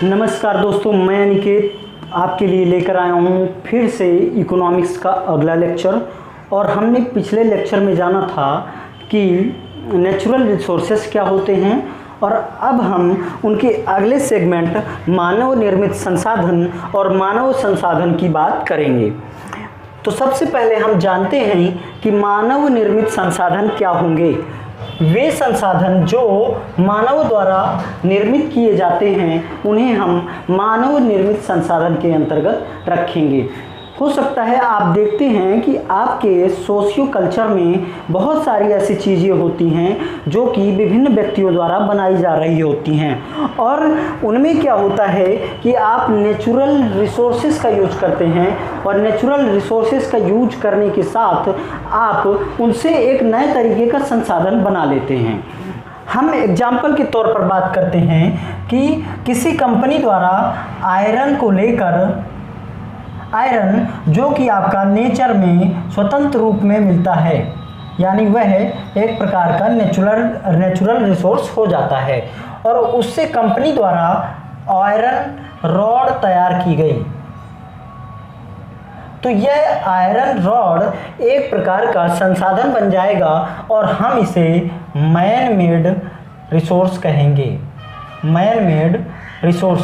नमस्कार दोस्तों, मैं अनिकेत आपके लिए लेकर आया हूँ फिर से इकोनॉमिक्स का अगला लेक्चर। और हमने पिछले लेक्चर में जाना था कि नेचुरल रिसोर्सेस क्या होते हैं और अब हम उनके अगले सेगमेंट मानव निर्मित संसाधन और मानव संसाधन की बात करेंगे। तो सबसे पहले हम जानते हैं कि मानव निर्मित संसाधन क्या होंगे। वे संसाधन जो मानव द्वारा निर्मित किए जाते हैं उन्हें हम मानव निर्मित संसाधन के अंतर्गत रखेंगे। हो सकता है आप देखते हैं कि आपके सोशियो कल्चर में बहुत सारी ऐसी चीज़ें होती हैं जो कि विभिन्न व्यक्तियों द्वारा बनाई जा रही होती हैं, और उनमें क्या होता है कि आप नेचुरल रिसोर्सेज का यूज करते हैं और नेचुरल रिसोर्सेज का यूज करने के साथ आप उनसे एक नए तरीके का संसाधन बना लेते हैं। हम एग्जाम्पल के तौर पर बात करते हैं कि किसी कंपनी द्वारा आयरन जो कि आपका नेचर में स्वतंत्र रूप में मिलता है, यानी वह एक प्रकार का नेचुरल रिसोर्स हो जाता है, और उससे कंपनी द्वारा आयरन रॉड तैयार की गई। तो यह आयरन रॉड एक प्रकार का संसाधन बन जाएगा और हम इसे मैन मेड रिसोर्स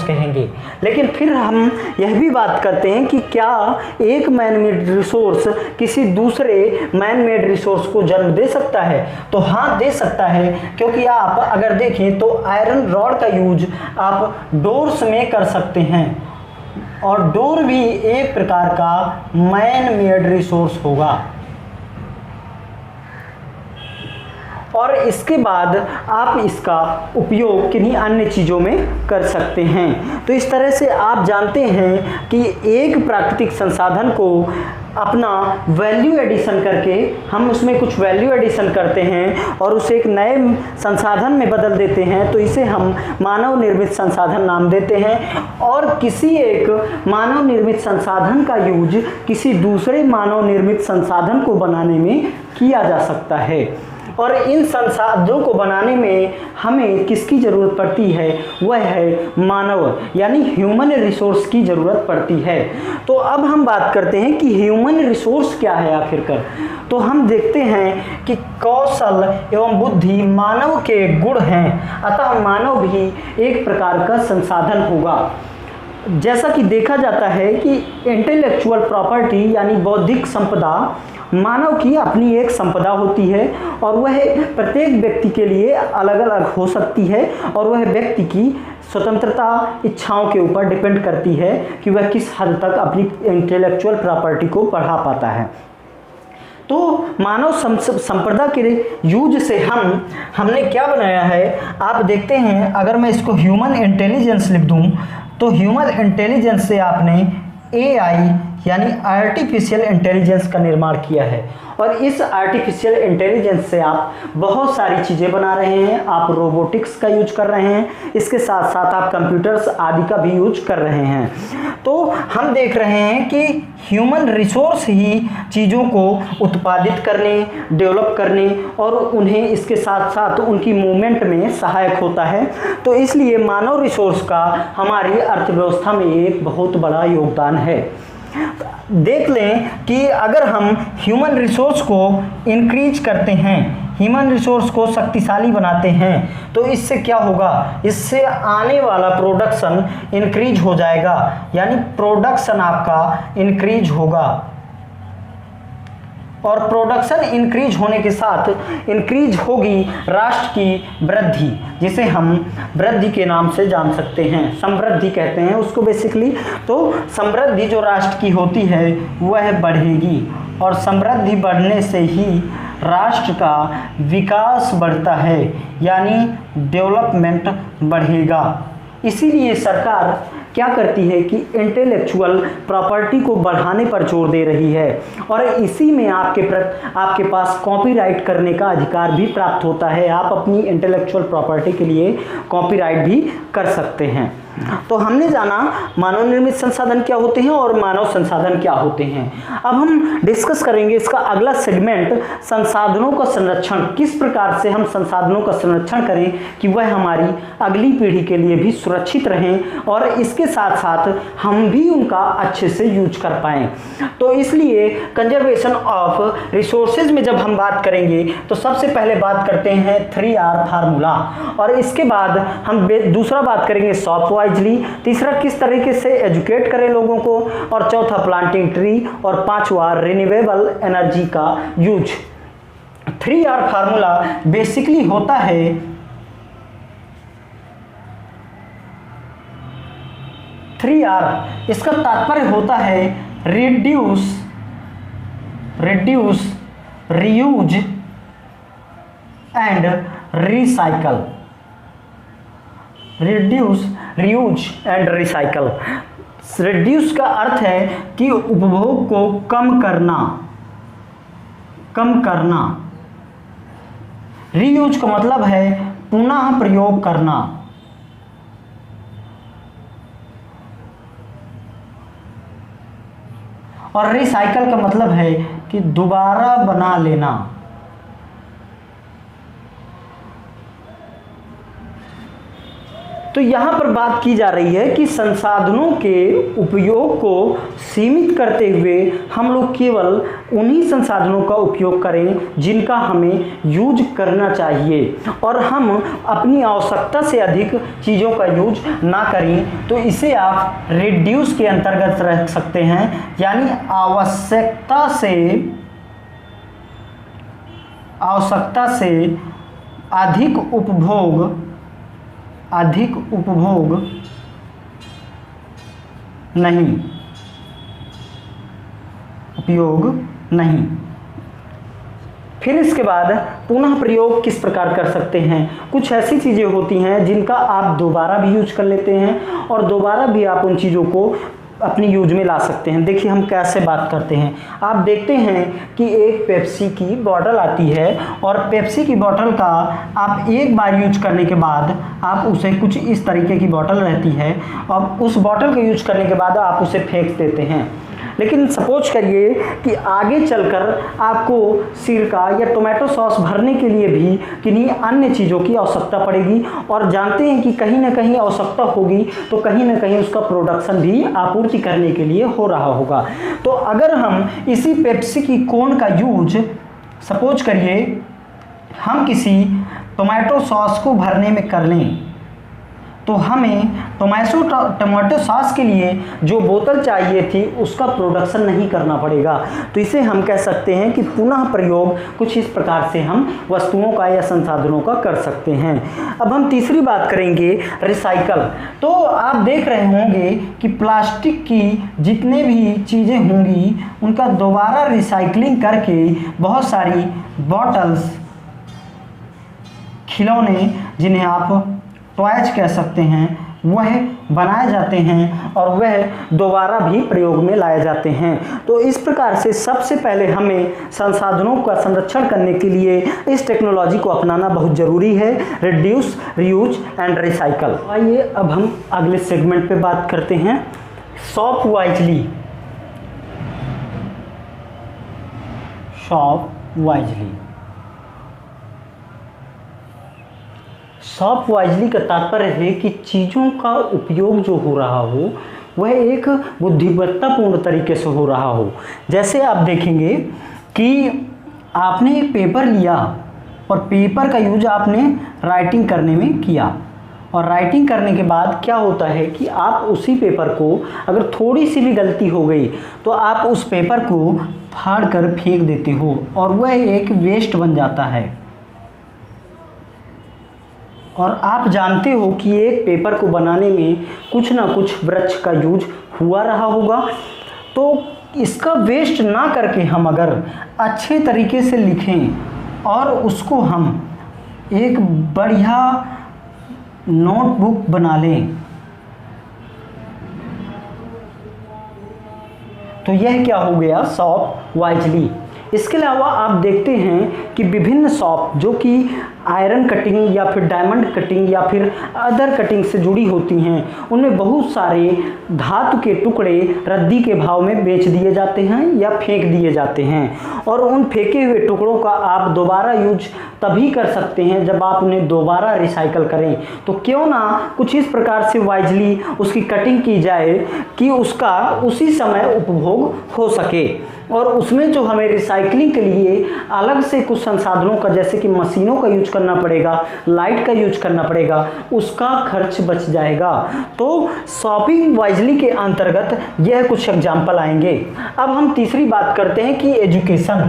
कहेंगे। लेकिन फिर हम यह भी बात करते हैं कि क्या एक मैन मेड रिसोर्स किसी दूसरे मैन मेड रिसोर्स को जन्म दे सकता है? तो हाँ, दे सकता है, क्योंकि आप अगर देखें तो आयरन रॉड का यूज आप डोर्स में कर सकते हैं, और डोर भी एक प्रकार का मैन मेड रिसोर्स होगा। और इसके बाद आप इसका उपयोग किन्हीं अन्य चीज़ों में कर सकते हैं। तो इस तरह से आप जानते हैं कि एक प्राकृतिक संसाधन को अपना वैल्यू एडिशन करके हम उसमें कुछ वैल्यू एडिशन करते हैं और उसे एक नए संसाधन में बदल देते हैं, तो इसे हम मानव निर्मित संसाधन नाम देते हैं। और किसी एक मानव निर्मित संसाधन का यूज किसी दूसरे मानव निर्मित संसाधन को बनाने में किया जा सकता है, और इन संसाधनों को बनाने में हमें किसकी ज़रूरत पड़ती है? वह है मानव यानी ह्यूमन रिसोर्स की ज़रूरत पड़ती है। तो अब हम बात करते हैं कि ह्यूमन रिसोर्स क्या है आखिरकार। तो हम देखते हैं कि कौशल एवं बुद्धि मानव के गुण हैं, अतः मानव भी एक प्रकार का संसाधन होगा। जैसा कि देखा जाता है कि इंटेलेक्चुअल प्रॉपर्टी यानी बौद्धिक संपदा मानव की अपनी एक संपदा होती है, और वह प्रत्येक व्यक्ति के लिए अलग अलग हो सकती है, और वह व्यक्ति की स्वतंत्रता इच्छाओं के ऊपर डिपेंड करती है कि वह किस हद तक अपनी इंटेलेक्चुअल प्रॉपर्टी को बढ़ा पाता है। तो मानव संपदा के यूज से हमने क्या बनाया है, आप देखते हैं। अगर मैं इसको ह्यूमन इंटेलिजेंस लिख दूं तो ह्यूमन इंटेलिजेंस से आपने AI यानी आर्टिफिशियल इंटेलिजेंस का निर्माण किया है, और इस आर्टिफिशियल इंटेलिजेंस से आप बहुत सारी चीज़ें बना रहे हैं। आप रोबोटिक्स का यूज कर रहे हैं, इसके साथ साथ आप कंप्यूटर्स आदि का भी यूज कर रहे हैं। तो हम देख रहे हैं कि ह्यूमन रिसोर्स ही चीज़ों को उत्पादित करने, डेवलप करने और उन्हें इसके साथ साथ उनकी मूवमेंट में सहायक होता है। तो इसलिए मानव रिसोर्स का हमारी अर्थव्यवस्था में एक बहुत बड़ा योगदान है। देख लें कि अगर हम ह्यूमन रिसोर्स को इंक्रीज करते हैं, ह्यूमन रिसोर्स को शक्तिशाली बनाते हैं, तो इससे क्या होगा? इससे आने वाला प्रोडक्शन इंक्रीज हो जाएगा, यानी प्रोडक्शन आपका इंक्रीज होगा, और प्रोडक्शन इंक्रीज होने के साथ इंक्रीज होगी राष्ट्र की वृद्धि, जिसे हम वृद्धि के नाम से जान सकते हैं, समृद्धि कहते हैं उसको बेसिकली। तो समृद्धि जो राष्ट्र की होती है वह बढ़ेगी, और समृद्धि बढ़ने से ही राष्ट्र का विकास बढ़ता है, यानी डेवलपमेंट बढ़ेगा। इसीलिए सरकार क्या करती है कि इंटेलेक्चुअल प्रॉपर्टी को बढ़ाने पर जोर दे रही है, और इसी में आपके पास कॉपीराइट करने का अधिकार भी प्राप्त होता है। आप अपनी इंटेलेक्चुअल प्रॉपर्टी के लिए कॉपीराइट भी कर सकते हैं। तो हमने जाना मानव निर्मित संसाधन क्या होते हैं और मानव संसाधन क्या होते हैं। अब हम डिस्कस करेंगे इसका अगला सेगमेंट, संसाधनों का संरक्षण। किस प्रकार से हम संसाधनों का संरक्षण करें कि वह हमारी अगली पीढ़ी के लिए भी सुरक्षित रहें और इसके साथ साथ हम भी उनका अच्छे से यूज कर पाएं। तो इसलिए कंजर्वेशन ऑफ रिसोर्सेज में जब हम बात करेंगे तो सबसे पहले बात करते हैं 3R फार्मूला, और इसके बाद हम दूसरा बात करेंगे शॉप वाइजली, तीसरा किस तरीके से एजुकेट करें लोगों को, और चौथा प्लांटिंग ट्री, और पांचवा रिन्यूएबल एनर्जी का यूज। 3R फार्मूला बेसिकली होता है 3R, इसका तात्पर्य होता है reduce, reuse and recycle. Reduce, reuse and recycle. Reduce का अर्थ है कि उपभोग को कम करना। रीयूज का मतलब है पुनः प्रयोग करना। और रिसाइकल का मतलब है कि दोबारा बना लेना। तो यहाँ पर बात की जा रही है कि संसाधनों के उपयोग को सीमित करते हुए हम लोग केवल उन्हीं संसाधनों का उपयोग करें जिनका हमें यूज करना चाहिए, और हम अपनी आवश्यकता से अधिक चीज़ों का यूज ना करें। तो इसे आप रिड्यूस के अंतर्गत रख सकते हैं, यानी आवश्यकता से अधिक उपभोग नहीं, उपयोग नहीं। फिर इसके बाद पुनः प्रयोग किस प्रकार कर सकते हैं। कुछ ऐसी चीज़ें होती हैं जिनका आप दोबारा भी यूज कर लेते हैं और दोबारा भी आप उन चीज़ों को अपनी यूज में ला सकते हैं। देखिए हम कैसे बात करते हैं। आप देखते हैं कि एक पेप्सी की बॉटल आती है, और पेप्सी की बॉटल का आप एक बार यूज करने के बाद आप उसे, कुछ इस तरीके की बॉटल रहती है, और उस बॉटल को यूज करने के बाद आप उसे फेंक देते हैं। लेकिन सपोज करिए कि आगे चलकर आपको सिरका या टोमेटो सॉस भरने के लिए भी किन्हीं अन्य चीज़ों की आवश्यकता पड़ेगी, और जानते हैं कि कहीं ना कहीं आवश्यकता होगी तो कहीं ना कहीं उसका प्रोडक्शन भी आपूर्ति करने के लिए हो रहा होगा। तो अगर हम इसी पेप्सी की कोन का यूज, सपोज करिए हम किसी टोमेटो सॉस को भरने में कर लें, तो हमें टोमेटो सॉस के लिए जो बोतल चाहिए थी उसका प्रोडक्शन नहीं करना पड़ेगा। तो इसे हम कह सकते हैं कि पुनः प्रयोग कुछ इस प्रकार से हम वस्तुओं का या संसाधनों का कर सकते हैं। अब हम तीसरी बात करेंगे रिसाइकल। तो आप देख रहे होंगे कि प्लास्टिक की जितने भी चीज़ें होंगी उनका दोबारा रिसाइकलिंग करके बहुत सारी बॉटल्स, खिलौने जिन्हें आप टॉयज कह सकते हैं, वह बनाए जाते हैं और वह दोबारा भी प्रयोग में लाए जाते हैं। तो इस प्रकार से सबसे पहले हमें संसाधनों का संरक्षण करने के लिए इस टेक्नोलॉजी को अपनाना बहुत ज़रूरी है, रिड्यूस, रीयूज एंड रिसाइकल। आइए अब हम अगले सेगमेंट पे बात करते हैं, shop wisely. Shop wisely, shop wisely का तात्पर्य है कि चीज़ों का उपयोग जो हो रहा हो वह एक बुद्धिमत्तापूर्ण तरीके से हो रहा हो। जैसे आप देखेंगे कि आपने एक पेपर लिया और पेपर का यूज आपने राइटिंग करने में किया, और राइटिंग करने के बाद क्या होता है कि आप उसी पेपर को, अगर थोड़ी सी भी गलती हो गई तो आप उस पेपर को फाड़ कर फेंक देते हो और वह एक वेस्ट बन जाता है। और आप जानते हो कि एक पेपर को बनाने में कुछ ना कुछ वृक्ष का यूज हुआ रहा होगा। तो इसका वेस्ट ना करके हम अगर अच्छे तरीके से लिखें और उसको हम एक बढ़िया नोटबुक बना लें, तो यह क्या हो गया, शॉप वाइजली। इसके अलावा आप देखते हैं कि विभिन्न शॉप जो कि आयरन कटिंग या फिर डायमंड कटिंग या फिर अदर कटिंग से जुड़ी होती हैं, उनमें बहुत सारे धातु के टुकड़े रद्दी के भाव में बेच दिए जाते हैं या फेंक दिए जाते हैं। और उन फेंके हुए टुकड़ों का आप दोबारा यूज तभी कर सकते हैं जब आप उन्हें दोबारा रिसाइकल करें। तो क्यों ना कुछ इस प्रकार से वाइजली उसकी कटिंग की जाए कि उसका उसी समय उपभोग हो सके, और उसमें जो हमें रिसाइकलिंग के लिए अलग से कुछ संसाधनों का, जैसे कि मशीनों का यूज करना पड़ेगा, लाइट का यूज करना पड़ेगा, उसका खर्च बच जाएगा। तो शॉपिंग वाइजली के अंतर्गत यह कुछ एग्जाम्पल आएंगे। अब हम तीसरी बात करते हैं कि एजुकेशन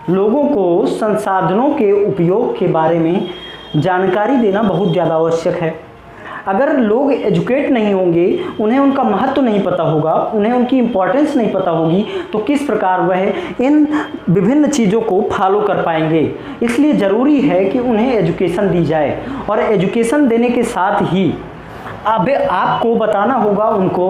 लोगों को संसाधनों के उपयोग के बारे में जानकारी देना बहुत ज़्यादा आवश्यक है। अगर लोग एजुकेट नहीं होंगे, उन्हें उनका महत्व नहीं पता होगा, उन्हें उनकी इम्पोर्टेंस नहीं पता होगी, तो किस प्रकार वह इन विभिन्न चीज़ों को फॉलो कर पाएंगे। इसलिए ज़रूरी है कि उन्हें एजुकेशन दी जाए, और एजुकेशन देने के साथ ही अब आपको बताना होगा उनको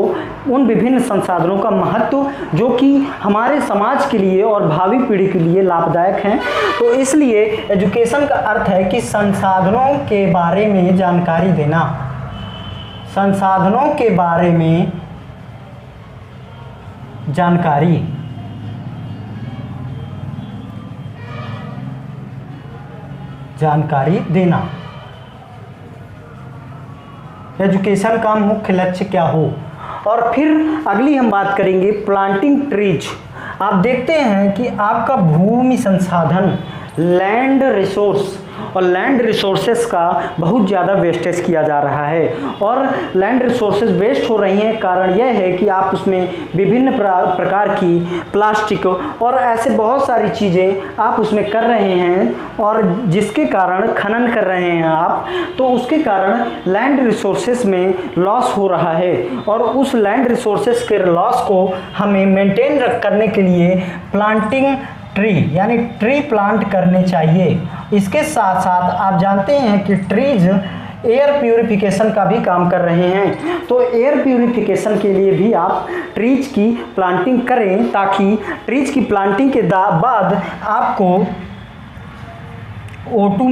उन विभिन्न संसाधनों का महत्व जो कि हमारे समाज के लिए और भावी पीढ़ी के लिए लाभदायक हैं। तो इसलिए एजुकेशन का अर्थ है कि संसाधनों के बारे में जानकारी देना, संसाधनों के बारे में जानकारी देना। एजुकेशन का मुख्य लक्ष्य क्या हो। और फिर अगली हम बात करेंगे प्लांटिंग ट्रीज। आप देखते हैं कि आपका भूमि संसाधन, लैंड रिसोर्स और लैंड रिसोर्सेस का बहुत ज़्यादा वेस्टेज किया जा रहा है, और लैंड रिसोर्सेज वेस्ट हो रही हैं। कारण यह है कि आप उसमें विभिन्न प्रकार की प्लास्टिक और ऐसे बहुत सारी चीज़ें आप उसमें कर रहे हैं, और जिसके कारण खनन कर रहे हैं आप, तो उसके कारण लैंड रिसोर्सेज में लॉस हो रहा है। और उस लैंड रिसोर्सेज के लॉस को हमें मेंटेन करने के लिए प्लांटिंग ट्री यानी ट्री प्लांट करने चाहिए। इसके साथ साथ आप जानते हैं कि ट्रीज एयर प्यूरिफिकेशन का भी काम कर रहे हैं। तो एयर प्यूरिफिकेशन के लिए भी आप ट्रीज की प्लांटिंग करें, ताकि ट्रीज की प्लांटिंग के बाद आपको O2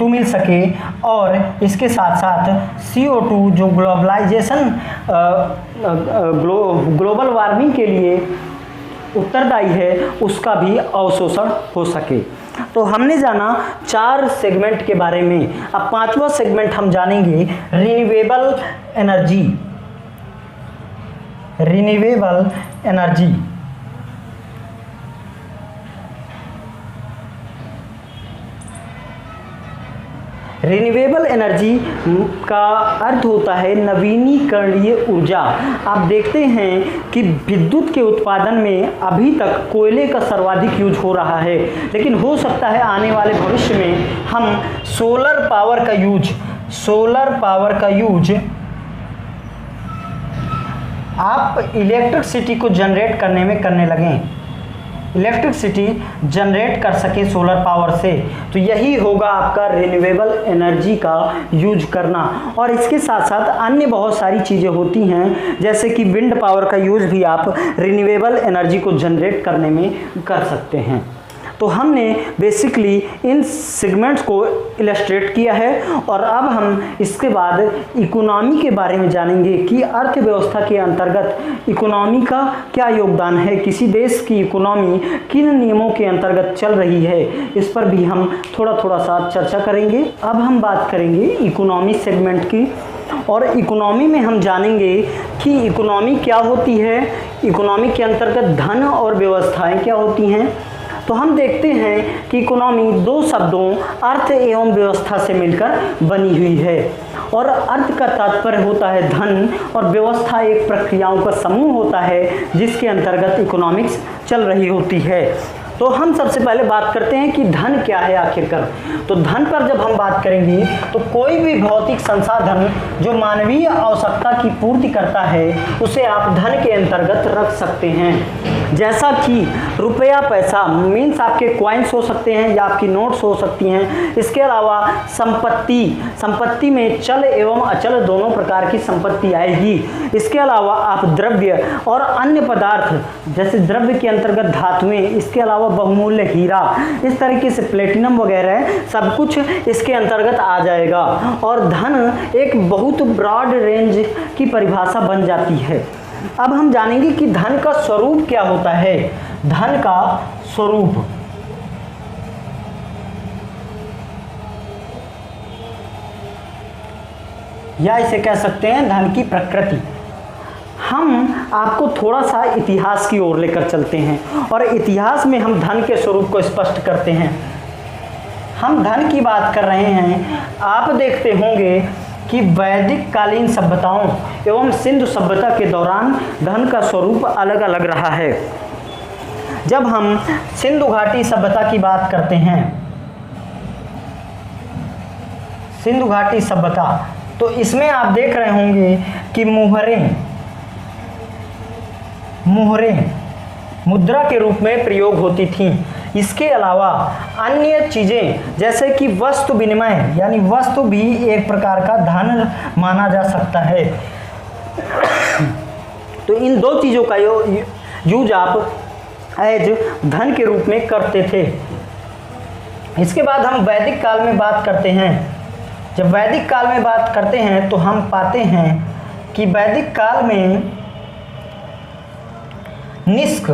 मिल सके, और इसके साथ साथ CO2 जो ग्लोबल वार्मिंग के लिए उत्तरदायी है, उसका भी अवशोषण हो सके। तो हमने जाना 4 सेगमेंट के बारे में। अब 5वां सेगमेंट हम जानेंगे रिन्यूएबल एनर्जी। रिन्यूएबल एनर्जी का अर्थ होता है नवीनीकरणीय ऊर्जा। आप देखते हैं कि विद्युत के उत्पादन में अभी तक कोयले का सर्वाधिक यूज हो रहा है, लेकिन हो सकता है आने वाले भविष्य में हम सोलर पावर का यूज आप इलेक्ट्रिसिटी को जनरेट करने में करने लगें, इलेक्ट्रिसिटी जनरेट कर सके सोलर पावर से। तो यही होगा आपका रिन्यूएबल एनर्जी का यूज करना। और इसके साथ साथ अन्य बहुत सारी चीज़ें होती हैं, जैसे कि विंड पावर का यूज भी आप रिन्यूएबल एनर्जी को जनरेट करने में कर सकते हैं। तो हमने बेसिकली इन सेगमेंट्स को इलस्ट्रेट किया है, और अब हम इसके बाद इकोनॉमी के बारे में जानेंगे कि अर्थव्यवस्था के अंतर्गत इकोनॉमी का क्या योगदान है, किसी देश की इकोनॉमी किन नियमों के अंतर्गत चल रही है, इस पर भी हम थोड़ा सा चर्चा करेंगे। अब हम बात करेंगे इकोनॉमी सेगमेंट की, और इकोनॉमी में हम जानेंगे कि इकोनॉमी क्या होती है, इकोनॉमी के अंतर्गत धन और व्यवस्थाएं क्या होती हैं। तो हम देखते हैं कि इकोनॉमी 2 शब्दों अर्थ एवं व्यवस्था से मिलकर बनी हुई है, और अर्थ का तात्पर्य होता है धन, और व्यवस्था एक प्रक्रियाओं का समूह होता है जिसके अंतर्गत इकोनॉमिक्स चल रही होती है। तो हम सबसे पहले बात करते हैं कि धन क्या है आखिरकार। तो धन पर जब हम बात करेंगे तो कोई भी भौतिक संसाधन जो मानवीय आवश्यकता की पूर्ति करता है, उसे आप धन के अंतर्गत रख सकते हैं। जैसा कि रुपया पैसा मीन्स आपके कॉइन्स हो सकते हैं या आपकी नोट्स हो सकती हैं। इसके अलावा संपत्ति में चल एवं अचल दोनों प्रकार की संपत्ति आएगी। इसके अलावा आप द्रव्य और अन्य पदार्थ, जैसे द्रव्य के अंतर्गत धातुएं, इसके अलावा बहुमूल्य हीरा, इस तरीके से प्लेटिनम वगैरह सब कुछ इसके अंतर्गत आ जाएगा। और धन एक बहुत ब्रॉड रेंज की परिभाषा बन जाती है। अब हम जानेंगे कि धन का स्वरूप क्या होता है। धन का स्वरूप, या इसे कह सकते हैं धन की प्रकृति। हम आपको थोड़ा सा इतिहास की ओर लेकर चलते हैं और इतिहास में हम धन के स्वरूप को स्पष्ट करते हैं। हम धन की बात कर रहे हैं। आप देखते होंगे कि वैदिक कालीन सभ्यताओं एवं सिंधु सभ्यता के दौरान धन का स्वरूप अलग अलग रहा है। जब हम सिंधु घाटी सभ्यता की बात करते हैं, सिंधु घाटी सभ्यता, तो इसमें आप देख रहे होंगे कि मुहरें मुद्रा के रूप में प्रयोग होती थीं। इसके अलावा अन्य चीज़ें जैसे कि वस्तु विनिमय, यानी वस्तु भी एक प्रकार का धन माना जा सकता है। तो इन दो चीज़ों का यूज आप एज धन के रूप में करते थे। इसके बाद हम वैदिक काल में बात करते हैं। जब वैदिक काल में बात करते हैं तो हम पाते हैं कि वैदिक काल में निष्क,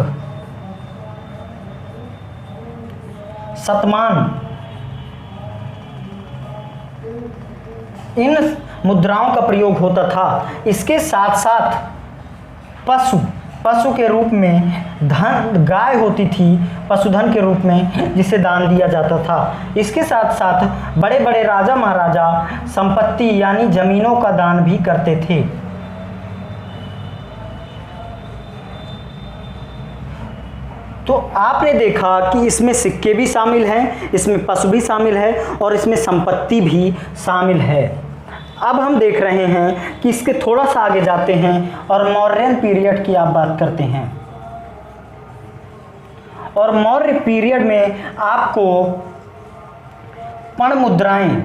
शतमान, इन मुद्राओं का प्रयोग होता था। इसके साथ साथ पशु के रूप में धन, गाय होती थी पशुधन के रूप में, जिसे दान दिया जाता था। इसके साथ साथ बड़े बड़े राजा महाराजा संपत्ति यानी जमीनों का दान भी करते थे। तो आपने देखा कि इसमें सिक्के भी शामिल हैं, इसमें पशु भी शामिल है और इसमें संपत्ति भी शामिल है। अब हम देख रहे हैं कि इसके थोड़ा सा आगे जाते हैं और मौर्यन पीरियड की आप बात करते हैं। और मौर्य पीरियड में आपको पण मुद्राएं,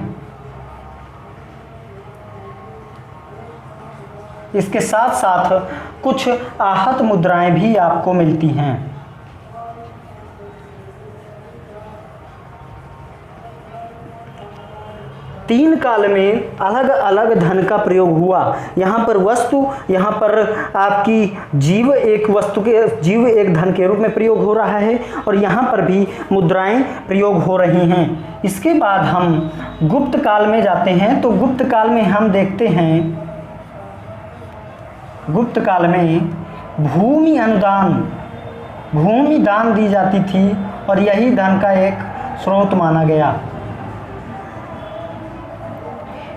इसके साथ साथ कुछ आहत मुद्राएं भी आपको मिलती हैं। तीन काल में अलग अलग धन का प्रयोग हुआ। यहाँ पर वस्तु, यहाँ पर आपकी जीव एक धन के रूप में प्रयोग हो रहा है और यहाँ पर भी मुद्राएं प्रयोग हो रही हैं। इसके बाद हम गुप्त काल में जाते हैं। तो गुप्त काल में हम देखते हैं, गुप्त काल में भूमि अनुदान, भूमि दान दी जाती थी और यही धन का एक स्रोत माना गया।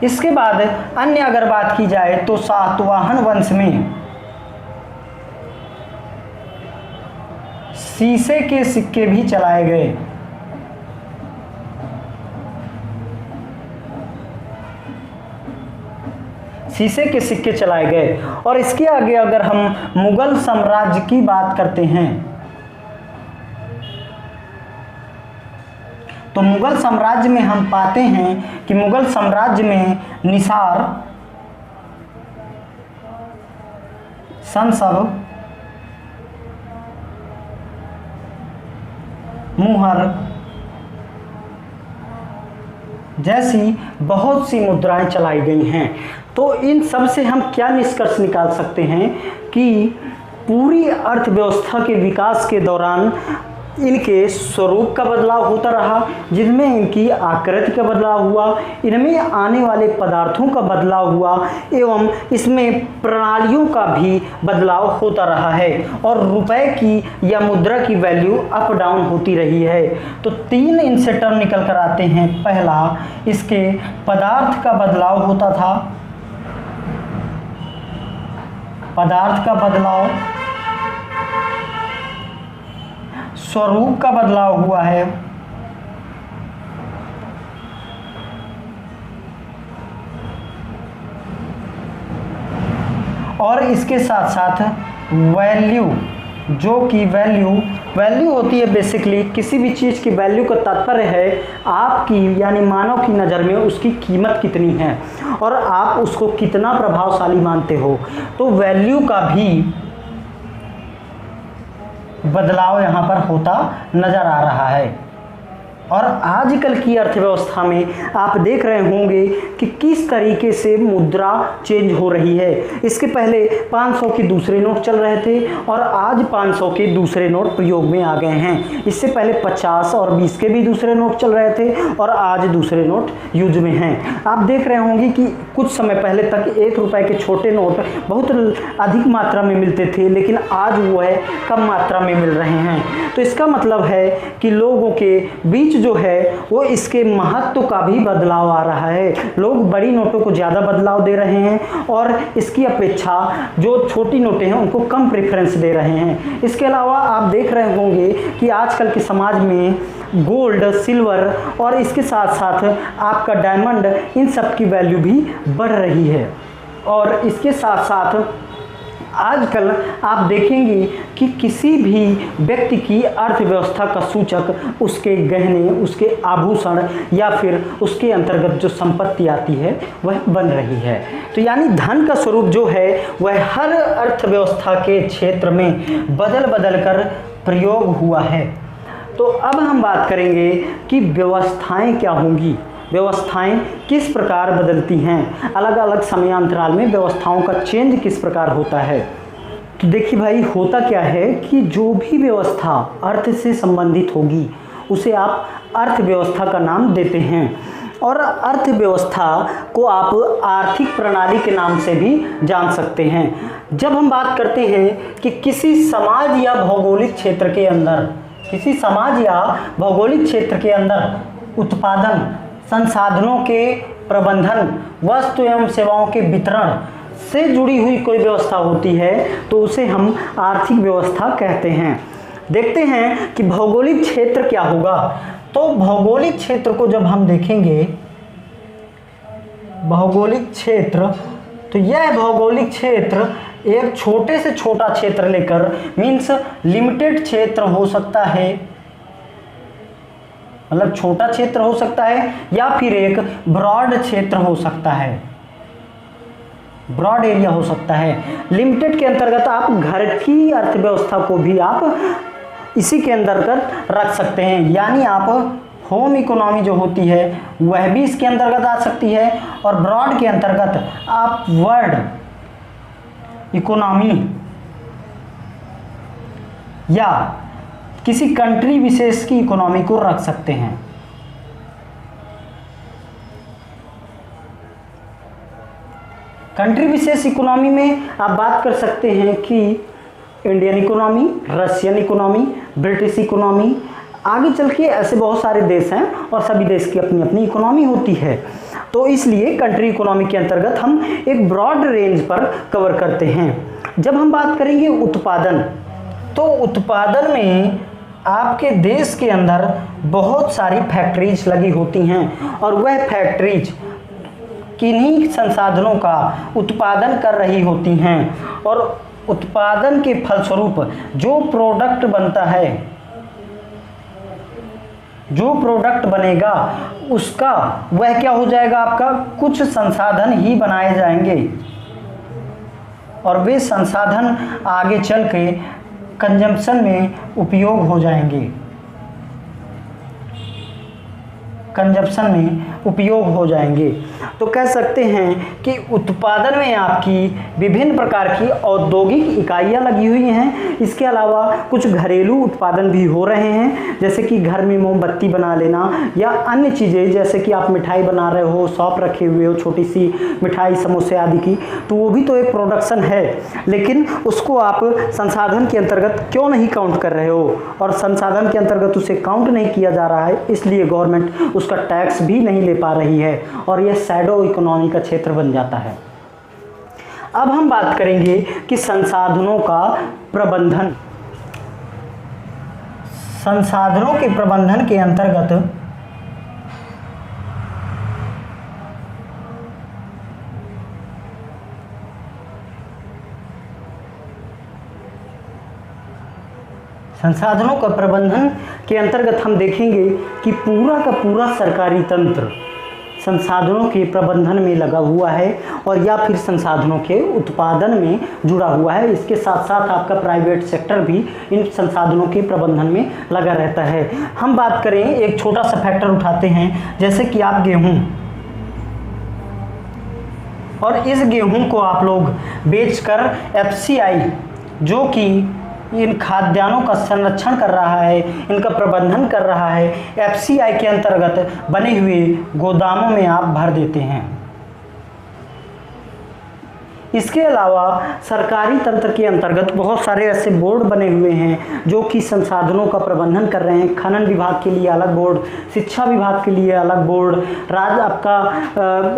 इसके बाद अन्य अगर बात की जाए तो सातवाहन वंश में शीशे के सिक्के भी चलाए गए। शीशे के सिक्के चलाए गए। और इसके आगे अगर हम मुगल साम्राज्य की बात करते हैं तो मुगल साम्राज्य में हम पाते हैं कि मुगल साम्राज्य में निसार, संसब, मुहर जैसी बहुत सी मुद्राएं चलाई गई हैं। तो इन सब से हम क्या निष्कर्ष निकाल सकते हैं कि पूरी अर्थव्यवस्था के विकास के दौरान इनके स्वरूप का बदलाव होता रहा, जिनमें इनकी आकृति का बदलाव हुआ, इनमें आने वाले पदार्थों का बदलाव हुआ एवं इसमें प्रणालियों का भी बदलाव होता रहा है और रुपए की या मुद्रा की वैल्यू अप डाउन होती रही है। तो तीन इनसे टर्म निकल कर आते हैं। पहला, इसके पदार्थ का बदलाव होता था, पदार्थ का बदलाव, स्वरूप का बदलाव हुआ है, और इसके साथ साथ वैल्यू जो कि वैल्यू होती है बेसिकली किसी भी चीज़ की वैल्यू का तात्पर्य है आपकी यानी मानव की नज़र में उसकी कीमत कितनी है और आप उसको कितना प्रभावशाली मानते हो। तो वैल्यू का भी बदलाव यहाँ पर होता नज़र आ रहा है। और आजकल की अर्थव्यवस्था में आप देख रहे होंगे कि किस तरीके से मुद्रा चेंज हो रही है। इसके पहले 500 के दूसरे नोट चल रहे थे और आज 500 के दूसरे नोट प्रयोग में आ गए हैं। इससे पहले 50 और 20 के भी दूसरे नोट चल रहे थे और आज दूसरे नोट यूज में हैं। आप देख रहे होंगे कि कुछ समय पहले तक 1 रुपए के छोटे नोट बहुत अधिक मात्रा में मिलते थे, लेकिन आज वो है कम मात्रा में मिल रहे हैं। तो इसका मतलब है कि लोगों के बीच जो है वो इसके महत्व का भी बदलाव आ रहा है। लोग बड़ी नोटों को ज़्यादा बदलाव दे रहे हैं और इसकी अपेक्षा जो छोटी नोटें हैं उनको कम प्रेफरेंस दे रहे हैं। इसके अलावा आप देख रहे होंगे कि आजकल के समाज में गोल्ड, सिल्वर और इसके साथ साथ आपका डायमंड, इन सब की वैल्यू भी बढ़ रही है। और इसके साथ साथ आजकल आप देखेंगे कि किसी भी व्यक्ति की अर्थव्यवस्था का सूचक उसके गहने, उसके आभूषण या फिर उसके अंतर्गत जो संपत्ति आती है वह बन रही है। तो यानी धन का स्वरूप जो है वह हर अर्थव्यवस्था के क्षेत्र में बदल बदल कर प्रयोग हुआ है। तो अब हम बात करेंगे कि व्यवस्थाएं क्या होंगी, व्यवस्थाएं किस प्रकार बदलती हैं, अलग अलग समयांतराल में व्यवस्थाओं का चेंज किस प्रकार होता है। तो देखिए भाई, होता क्या है कि जो भी व्यवस्था अर्थ से संबंधित होगी उसे आप अर्थव्यवस्था का नाम देते हैं और अर्थव्यवस्था को आप आर्थिक प्रणाली के नाम से भी जान सकते हैं। जब हम बात करते हैं कि किसी समाज या भौगोलिक क्षेत्र के अंदर, किसी समाज या भौगोलिक क्षेत्र के अंदर उत्पादन, संसाधनों के प्रबंधन, वस्तु एवं सेवाओं के वितरण से जुड़ी हुई कोई व्यवस्था होती है तो उसे हम आर्थिक व्यवस्था कहते हैं। देखते हैं कि भौगोलिक क्षेत्र क्या होगा। तो भौगोलिक क्षेत्र को जब हम देखेंगे, भौगोलिक क्षेत्र, तो यह भौगोलिक क्षेत्र एक छोटे से छोटा क्षेत्र लेकर मीन्स लिमिटेड क्षेत्र हो सकता है, मतलब छोटा क्षेत्र हो सकता है, या फिर एक ब्रॉड क्षेत्र हो सकता है, ब्रॉड एरिया हो सकता है। लिमिटेड के अंतर्गत आप घर की अर्थव्यवस्था को भी आप इसी के अंतर्गत रख सकते हैं, यानी आप होम इकोनॉमी जो होती है वह भी इसके अंतर्गत आ सकती है और ब्रॉड के अंतर्गत आप वर्ल्ड इकोनॉमी या किसी कंट्री विशेष की इकोनॉमी को रख सकते हैं। कंट्री विशेष इकोनॉमी में आप बात कर सकते हैं कि Indian economy, Russian economy, British economy, आगे चल के ऐसे बहुत सारे देश हैं और सभी देश की अपनी अपनी इकोनॉमी होती है। तो इसलिए कंट्री इकोनॉमी के अंतर्गत हम एक ब्रॉड रेंज पर कवर करते हैं। जब हम बात करेंगे उत्पादन, तो उत्पादन में आपके देश के अंदर बहुत सारी फैक्ट्रीज लगी होती हैं और वह फैक्ट्रीज किन्हीं संसाधनों का उत्पादन कर रही होती हैं और उत्पादन के फलस्वरूप जो प्रोडक्ट बनता है, जो प्रोडक्ट बनेगा उसका वह क्या हो जाएगा, आपका कुछ संसाधन ही बनाए जाएंगे और वे संसाधन आगे चल के कंजम्पशन में उपयोग हो जाएंगे, कंजप्शन में उपयोग हो जाएंगे। तो कह सकते हैं कि उत्पादन में आपकी विभिन्न प्रकार की औद्योगिक इकाइयाँ लगी हुई हैं। इसके अलावा कुछ घरेलू उत्पादन भी हो रहे हैं, जैसे कि घर में मोमबत्ती बना लेना या अन्य चीज़ें, जैसे कि आप मिठाई बना रहे हो, शॉप रखे हुए हो छोटी सी मिठाई, समोसे आदि की, तो वो भी तो एक प्रोडक्शन है, लेकिन उसको आप संसाधन के अंतर्गत क्यों नहीं काउंट कर रहे हो और संसाधन के अंतर्गत उसे काउंट नहीं किया जा रहा है, इसलिए गवर्नमेंट उसका टैक्स भी नहीं ले पा रही है और यह शैडो इकोनॉमी का क्षेत्र बन जाता है। अब हम बात करेंगे कि संसाधनों का प्रबंधन। संसाधनों के प्रबंधन के अंतर्गत संसाधनों का प्रबंधन के अंतर्गत हम देखेंगे कि पूरा का पूरा सरकारी तंत्र संसाधनों के प्रबंधन में लगा हुआ है और या फिर संसाधनों के उत्पादन में जुड़ा हुआ है। इसके साथ साथ आपका प्राइवेट सेक्टर भी इन संसाधनों के प्रबंधन में लगा रहता है। हम बात करें, एक छोटा सा फैक्टर उठाते हैं, जैसे कि आप गेहूं, और इस गेहूं को आप लोग बेचकर FCI जो कि इन खाद्यान्नों का संरक्षण कर रहा है, इनका प्रबंधन कर रहा है, FCI के अंतर्गत बने हुए गोदामों में आप भर देते हैं। इसके अलावा सरकारी तंत्र के अंतर्गत बहुत सारे ऐसे बोर्ड बने हुए हैं जो कि संसाधनों का प्रबंधन कर रहे हैं। खनन विभाग के लिए अलग बोर्ड, शिक्षा विभाग के लिए अलग बोर्ड,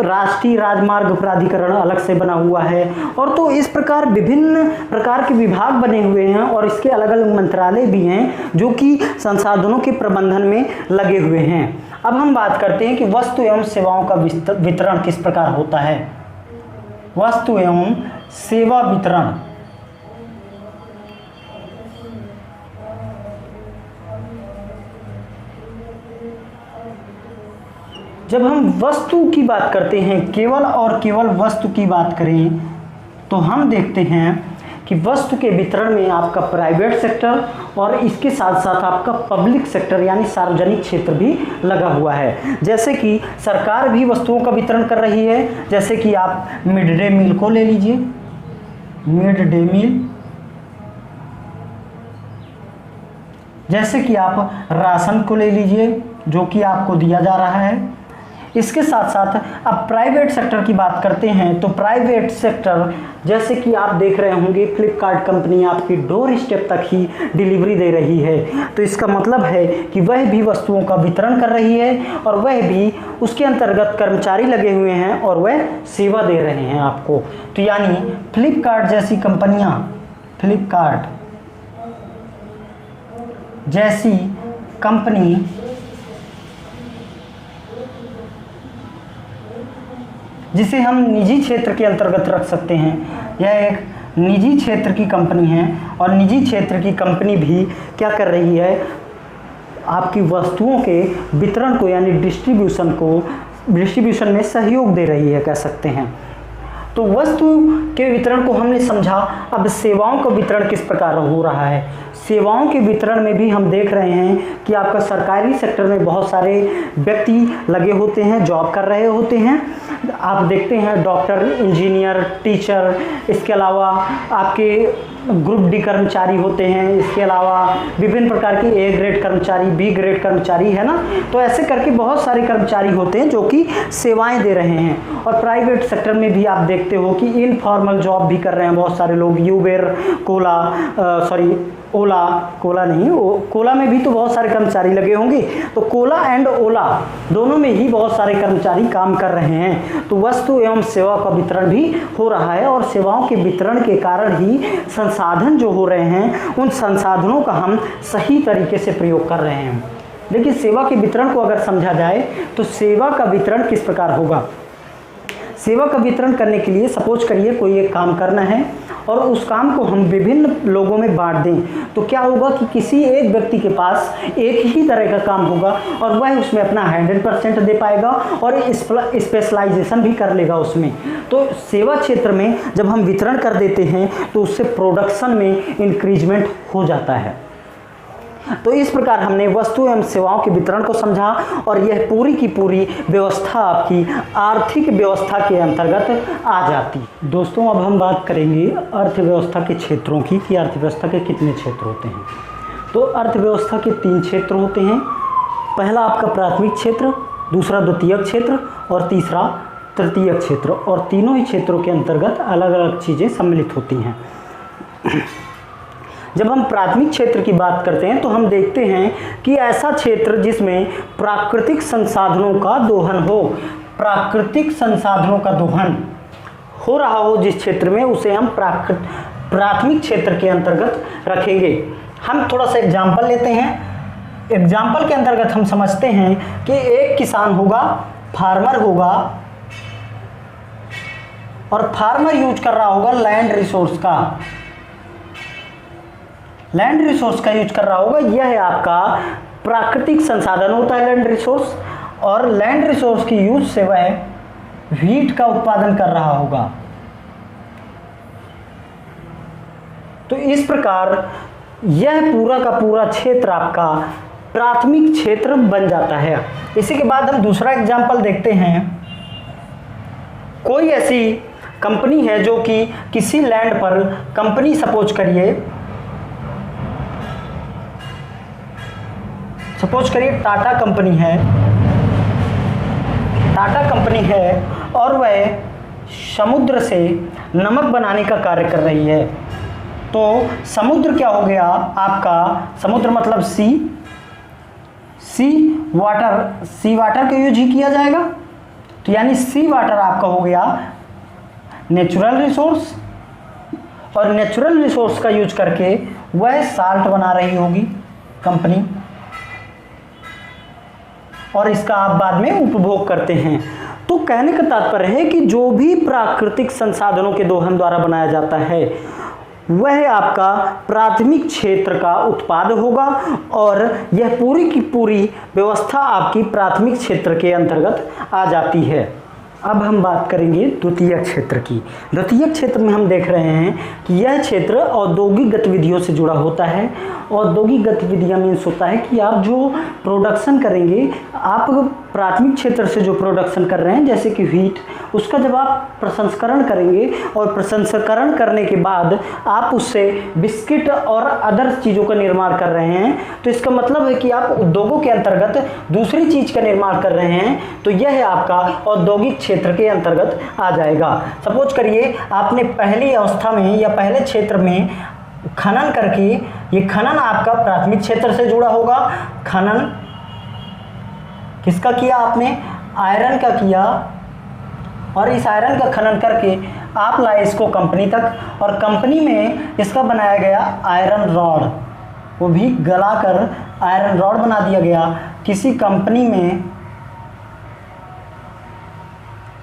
राष्ट्रीय राजमार्ग प्राधिकरण अलग से बना हुआ है। और तो इस प्रकार विभिन्न प्रकार के विभाग बने हुए हैं और इसके अलग अलग मंत्रालय भी हैं जो कि संसाधनों के प्रबंधन में लगे हुए हैं। अब हम बात करते हैं कि वस्तु एवं सेवाओं का वितरण किस प्रकार होता है। वस्तु एवं सेवा वितरण, जब हम वस्तु की बात करते हैं, केवल और केवल वस्तु की बात करें, तो हम देखते हैं कि वस्तु के वितरण में आपका प्राइवेट सेक्टर और इसके साथ साथ आपका पब्लिक सेक्टर यानी सार्वजनिक क्षेत्र भी लगा हुआ है। जैसे कि सरकार भी वस्तुओं का वितरण कर रही है, जैसे कि आप मिड डे मील को ले लीजिए, मिड डे मील, जैसे कि आप राशन को ले लीजिए जो कि आपको दिया जा रहा है। इसके साथ साथ अब प्राइवेट सेक्टर की बात करते हैं, तो प्राइवेट सेक्टर जैसे कि आप देख रहे होंगे फ्लिपकार्ट कंपनी आपकी डोर स्टेप तक ही डिलीवरी दे रही है। तो इसका मतलब है कि वह भी वस्तुओं का वितरण कर रही है और वह भी उसके अंतर्गत कर्मचारी लगे हुए हैं और वह सेवा दे रहे हैं आपको। तो यानी फ्लिपकार्ट जैसी कंपनियां, फ्लिपकार्ट जैसी कंपनी जिसे हम निजी क्षेत्र के अंतर्गत रख सकते हैं, यह एक निजी क्षेत्र की कंपनी है और निजी क्षेत्र की कंपनी भी क्या कर रही है, आपकी वस्तुओं के वितरण को यानी डिस्ट्रीब्यूशन में सहयोग दे रही है, कह सकते हैं। तो वस्तु के वितरण को हमने समझा। अब सेवाओं का वितरण किस प्रकार हो रहा है। सेवाओं के वितरण में भी हम देख रहे हैं कि आपका सरकारी सेक्टर में बहुत सारे व्यक्ति लगे होते हैं, जॉब कर रहे होते हैं। आप देखते हैं डॉक्टर, इंजीनियर, टीचर, इसके अलावा आपके ग्रुप डी कर्मचारी होते हैं, इसके अलावा विभिन्न प्रकार के A ग्रेड कर्मचारी, B ग्रेड कर्मचारी, है ना। तो ऐसे करके बहुत सारे कर्मचारी होते हैं जो कि सेवाएं दे रहे हैं। और प्राइवेट सेक्टर में भी आप देखते हो कि इनफॉर्मल जॉब भी कर रहे हैं बहुत सारे लोग। कोला में भी तो बहुत सारे कर्मचारी लगे होंगे, तो कोला एंड ओला दोनों में ही बहुत सारे कर्मचारी काम कर रहे हैं। तो वस्तु एवं सेवा का वितरण भी हो रहा है और सेवाओं के वितरण के कारण ही संसाधन जो हो रहे हैं उन संसाधनों का हम सही तरीके से प्रयोग कर रहे हैं। लेकिन सेवा के वितरण को अगर समझा जाए तो सेवा का वितरण किस प्रकार होगा। सेवा का वितरण करने के लिए सपोज करिए कोई एक काम करना है और उस काम को हम विभिन्न लोगों में बांट दें, तो क्या होगा कि किसी एक व्यक्ति के पास एक ही तरह का काम होगा और वह उसमें अपना 100% दे पाएगा और स्पेशलाइजेशन भी कर लेगा उसमें। तो सेवा क्षेत्र में जब हम वितरण कर देते हैं तो उससे प्रोडक्शन में इंक्रीजमेंट हो जाता है। तो इस प्रकार हमने वस्तु एवं सेवाओं के वितरण को समझा और यह पूरी की पूरी व्यवस्था आपकी आर्थिक व्यवस्था के अंतर्गत आ जाती। दोस्तों, अब हम बात करेंगे अर्थव्यवस्था के क्षेत्रों की कि अर्थव्यवस्था के कितने क्षेत्र होते हैं। तो अर्थव्यवस्था के 3 क्षेत्र होते हैं। पहला आपका प्राथमिक क्षेत्र, दूसरा द्वितीयक क्षेत्र और तीसरा तृतीयक क्षेत्र। और तीनों ही क्षेत्रों के अंतर्गत अलग अलग चीज़ें सम्मिलित होती हैं। जब हम प्राथमिक क्षेत्र की बात करते हैं तो हम देखते हैं कि ऐसा क्षेत्र जिसमें प्राकृतिक संसाधनों का दोहन हो, प्राकृतिक संसाधनों का दोहन हो रहा हो जिस क्षेत्र में, उसे हम प्राथमिक क्षेत्र के अंतर्गत रखेंगे। हम थोड़ा सा एग्जाम्पल लेते हैं। एग्जाम्पल के अंतर्गत हम समझते हैं कि एक किसान होगा, फार्मर होगा और फार्मर यूज कर रहा होगा लैंड रिसोर्स का। लैंड रिसोर्स का यूज कर रहा होगा, यह है आपका प्राकृतिक संसाधन होता है लैंड रिसोर्स, और लैंड रिसोर्स की यूज से वह व्हीट का उत्पादन कर रहा होगा। तो इस प्रकार यह पूरा का पूरा क्षेत्र आपका प्राथमिक क्षेत्र बन जाता है। इसी के बाद हम दूसरा एग्जाम्पल देखते हैं। कोई ऐसी कंपनी है जो कि किसी लैंड पर, कंपनी सपोज करिए टाटा कंपनी है, और वह समुद्र से नमक बनाने का कार्य कर रही है। तो समुद्र क्या हो गया आपका, समुद्र मतलब सी वाटर का यूज ही किया जाएगा। तो यानी सी वाटर आपका हो गया नेचुरल रिसोर्स, और नेचुरल रिसोर्स का यूज करके वह साल्ट बना रही होगी कंपनी, और इसका आप बाद में उपभोग करते हैं। तो कहने का तात्पर्य है कि जो भी प्राकृतिक संसाधनों के दोहन द्वारा बनाया जाता है वह आपका प्राथमिक क्षेत्र का उत्पाद होगा, और यह पूरी की पूरी व्यवस्था आपकी प्राथमिक क्षेत्र के अंतर्गत आ जाती है। अब हम बात करेंगे द्वितीयक क्षेत्र की। द्वितीयक क्षेत्र में हम देख रहे हैं कि यह क्षेत्र औद्योगिक गतिविधियों से जुड़ा होता है। औद्योगिक गतिविधियां मीन्स होता है कि आप जो प्रोडक्शन करेंगे, आप प्राथमिक क्षेत्र से जो प्रोडक्शन कर रहे हैं जैसे कि व्हीट, उसका जब आप प्रसंस्करण करेंगे और प्रसंस्करण करने के बाद आप उससे बिस्किट और अदर चीज़ों का निर्माण कर रहे हैं, तो इसका मतलब है कि आप उद्योगों के अंतर्गत दूसरी चीज़ का निर्माण कर रहे हैं, तो यह है आपका औद्योगिक क्षेत्र के अंतर्गत आ जाएगा। सपोज करिए आपने पहली अवस्था में या पहले क्षेत्र में खनन करके, ये खनन आपका प्राथमिक क्षेत्र से जुड़ा होगा। खनन किसका किया आपने, आयरन का किया, और इस आयरन का खनन करके आप लाए इसको कंपनी तक, और कंपनी में इसका बनाया गया आयरन रॉड, वो भी गलाकर आयरन रॉड बना दिया गया किसी कंपनी में।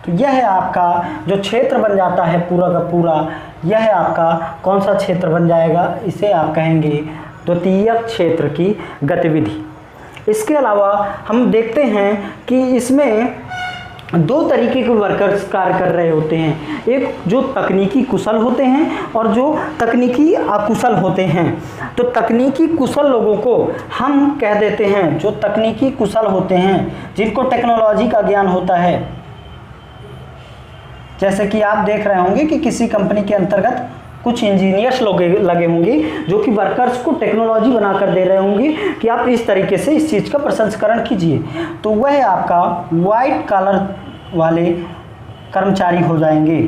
तो यह है आपका जो क्षेत्र बन जाता है पूरा का पूरा, यह है आपका कौन सा क्षेत्र बन जाएगा, इसे आप कहेंगे द्वितीयक क्षेत्र की गतिविधि। इसके अलावा हम देखते हैं कि इसमें दो तरीके के वर्कर्स कार्य कर रहे होते हैं, एक जो तकनीकी कुशल होते हैं और जो तकनीकी अकुशल होते हैं। तो तकनीकी कुशल लोगों को हम कह देते हैं, जो तकनीकी कुशल होते हैं जिनको टेक्नोलॉजी का ज्ञान होता है। जैसे कि आप देख रहे होंगे कि किसी कंपनी के अंतर्गत कुछ इंजीनियर्स लोग लगे होंगे जो कि वर्कर्स को टेक्नोलॉजी बनाकर दे रहे होंगे कि आप इस तरीके से इस चीज़ का प्रसंस्करण कीजिए। तो वह आपका वाइट कॉलर वाले कर्मचारी हो जाएंगे,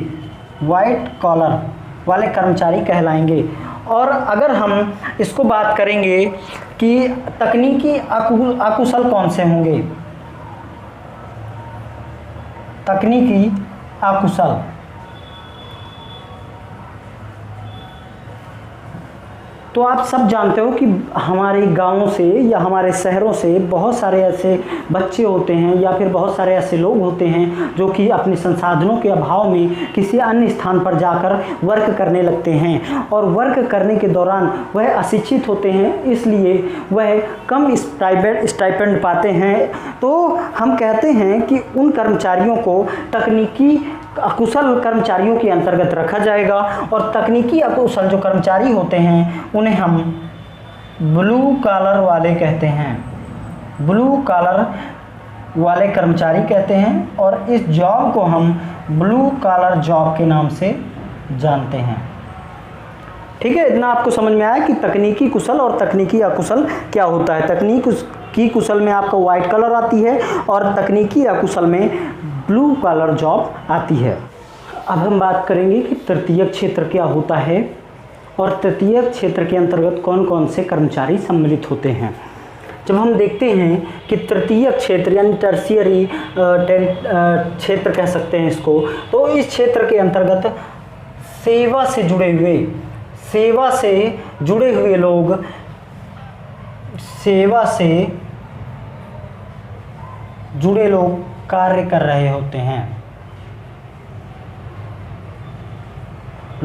वाइट कॉलर वाले कर्मचारी कहलाएंगे। और अगर हम इसको बात करेंगे कि तकनीकी अकुशल कौन से होंगे, तकनीकी अकुशल, तो आप सब जानते हो कि हमारे गांवों से या हमारे शहरों से बहुत सारे ऐसे बच्चे होते हैं या फिर बहुत सारे ऐसे लोग होते हैं जो कि अपने संसाधनों के अभाव में किसी अन्य स्थान पर जाकर वर्क करने लगते हैं, और वर्क करने के दौरान वह अशिक्षित होते हैं, इसलिए वह कम स्टाइपेंड पाते हैं। तो हम कहते हैं कि उन कर्मचारियों को तकनीकी अकुशल कर्मचारियों के अंतर्गत रखा जाएगा, और तकनीकी अकुशल जो कर्मचारी होते हैं उन्हें हम ब्लू कॉलर वाले कहते हैं, ब्लू कॉलर वाले कर्मचारी कहते हैं, और इस जॉब को हम ब्लू कॉलर जॉब के नाम से जानते हैं। ठीक है, इतना आपको समझ में आया कि तकनीकी कुशल और तकनीकी अकुशल क्या होता है। तकनीकी कुशल में आपका वाइट कलर आती है और तकनीकी अकुशल में ब्लू कॉलर जॉब आती है। अब हम बात करेंगे कि तृतीयक क्षेत्र क्या होता है और तृतीयक क्षेत्र के अंतर्गत कौन कौन से कर्मचारी सम्मिलित होते हैं। जब हम देखते हैं कि तृतीयक क्षेत्र यानी टर्शियरी क्षेत्र कह सकते हैं इसको, तो इस क्षेत्र के अंतर्गत सेवा से जुड़े हुए लोग, सेवा से जुड़े लोग कार्य कर रहे होते हैं।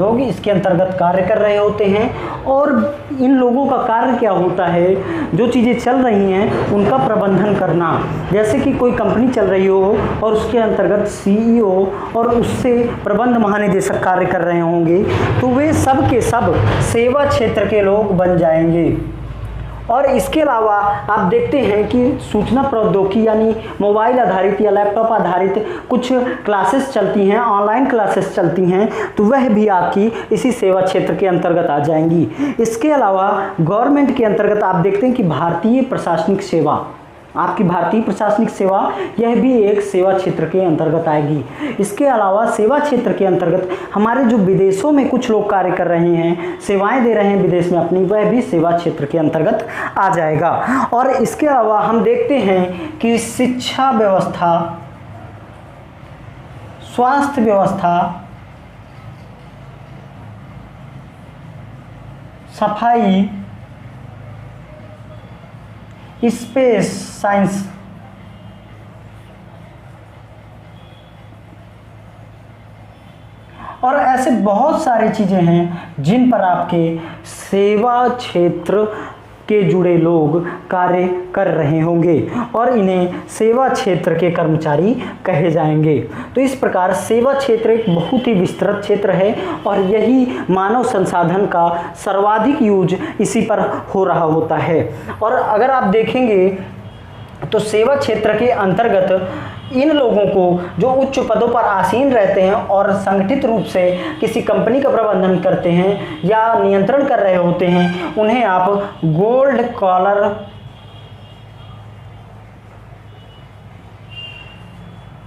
लोग इसके अंतर्गत कार्य कर रहे होते हैं। और इन लोगों का कार्य क्या होता है, जो चीज़ें चल रही हैं उनका प्रबंधन करना। जैसे कि कोई कंपनी चल रही हो और उसके अंतर्गत सीईओ और उससे प्रबंध महानिदेशक कार्य कर रहे होंगे, तो वे सब के सब सेवा क्षेत्र के लोग बन जाएंगे। और इसके अलावा आप देखते हैं कि सूचना प्रौद्योगिकी यानी मोबाइल आधारित या लैपटॉप आधारित कुछ क्लासेस चलती हैं, ऑनलाइन क्लासेस चलती हैं, तो वह भी आपकी इसी सेवा क्षेत्र के अंतर्गत आ जाएंगी। इसके अलावा गवर्नमेंट के अंतर्गत आप देखते हैं कि भारतीय प्रशासनिक सेवा, आपकी भारतीय प्रशासनिक सेवा, यह भी एक सेवा क्षेत्र के अंतर्गत आएगी। इसके अलावा सेवा क्षेत्र के अंतर्गत हमारे जो विदेशों में कुछ लोग कार्य कर रहे हैं, सेवाएं दे रहे हैं विदेश में अपनी, वह भी सेवा क्षेत्र के अंतर्गत आ जाएगा। और इसके अलावा हम देखते हैं कि शिक्षा व्यवस्था, स्वास्थ्य व्यवस्था, सफाई, स्पेस साइंस, और ऐसे बहुत सारी चीज़ें हैं जिन पर आपके सेवा क्षेत्र के जुड़े लोग कार्य कर रहे होंगे और इन्हें सेवा क्षेत्र के कर्मचारी कहे जाएंगे। तो इस प्रकार सेवा क्षेत्र एक बहुत ही विस्तृत क्षेत्र है और यही मानव संसाधन का सर्वाधिक यूज इसी पर हो रहा होता है। और अगर आप देखेंगे तो सेवा क्षेत्र के अंतर्गत इन लोगों को जो उच्च पदों पर आसीन रहते हैं और संगठित रूप से किसी कंपनी का प्रबंधन करते हैं या नियंत्रण कर रहे होते हैं, उन्हें आप गोल्ड कॉलर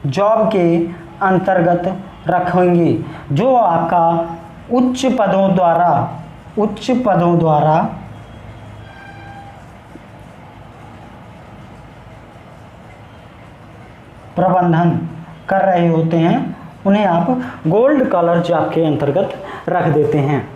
जॉब के अंतर्गत रखेंगे, जो आपका उच्च पदों द्वारा प्रबंधन कर रहे होते हैं, उन्हें आप गोल्ड कॉलर जॉब के अंतर्गत रख देते हैं।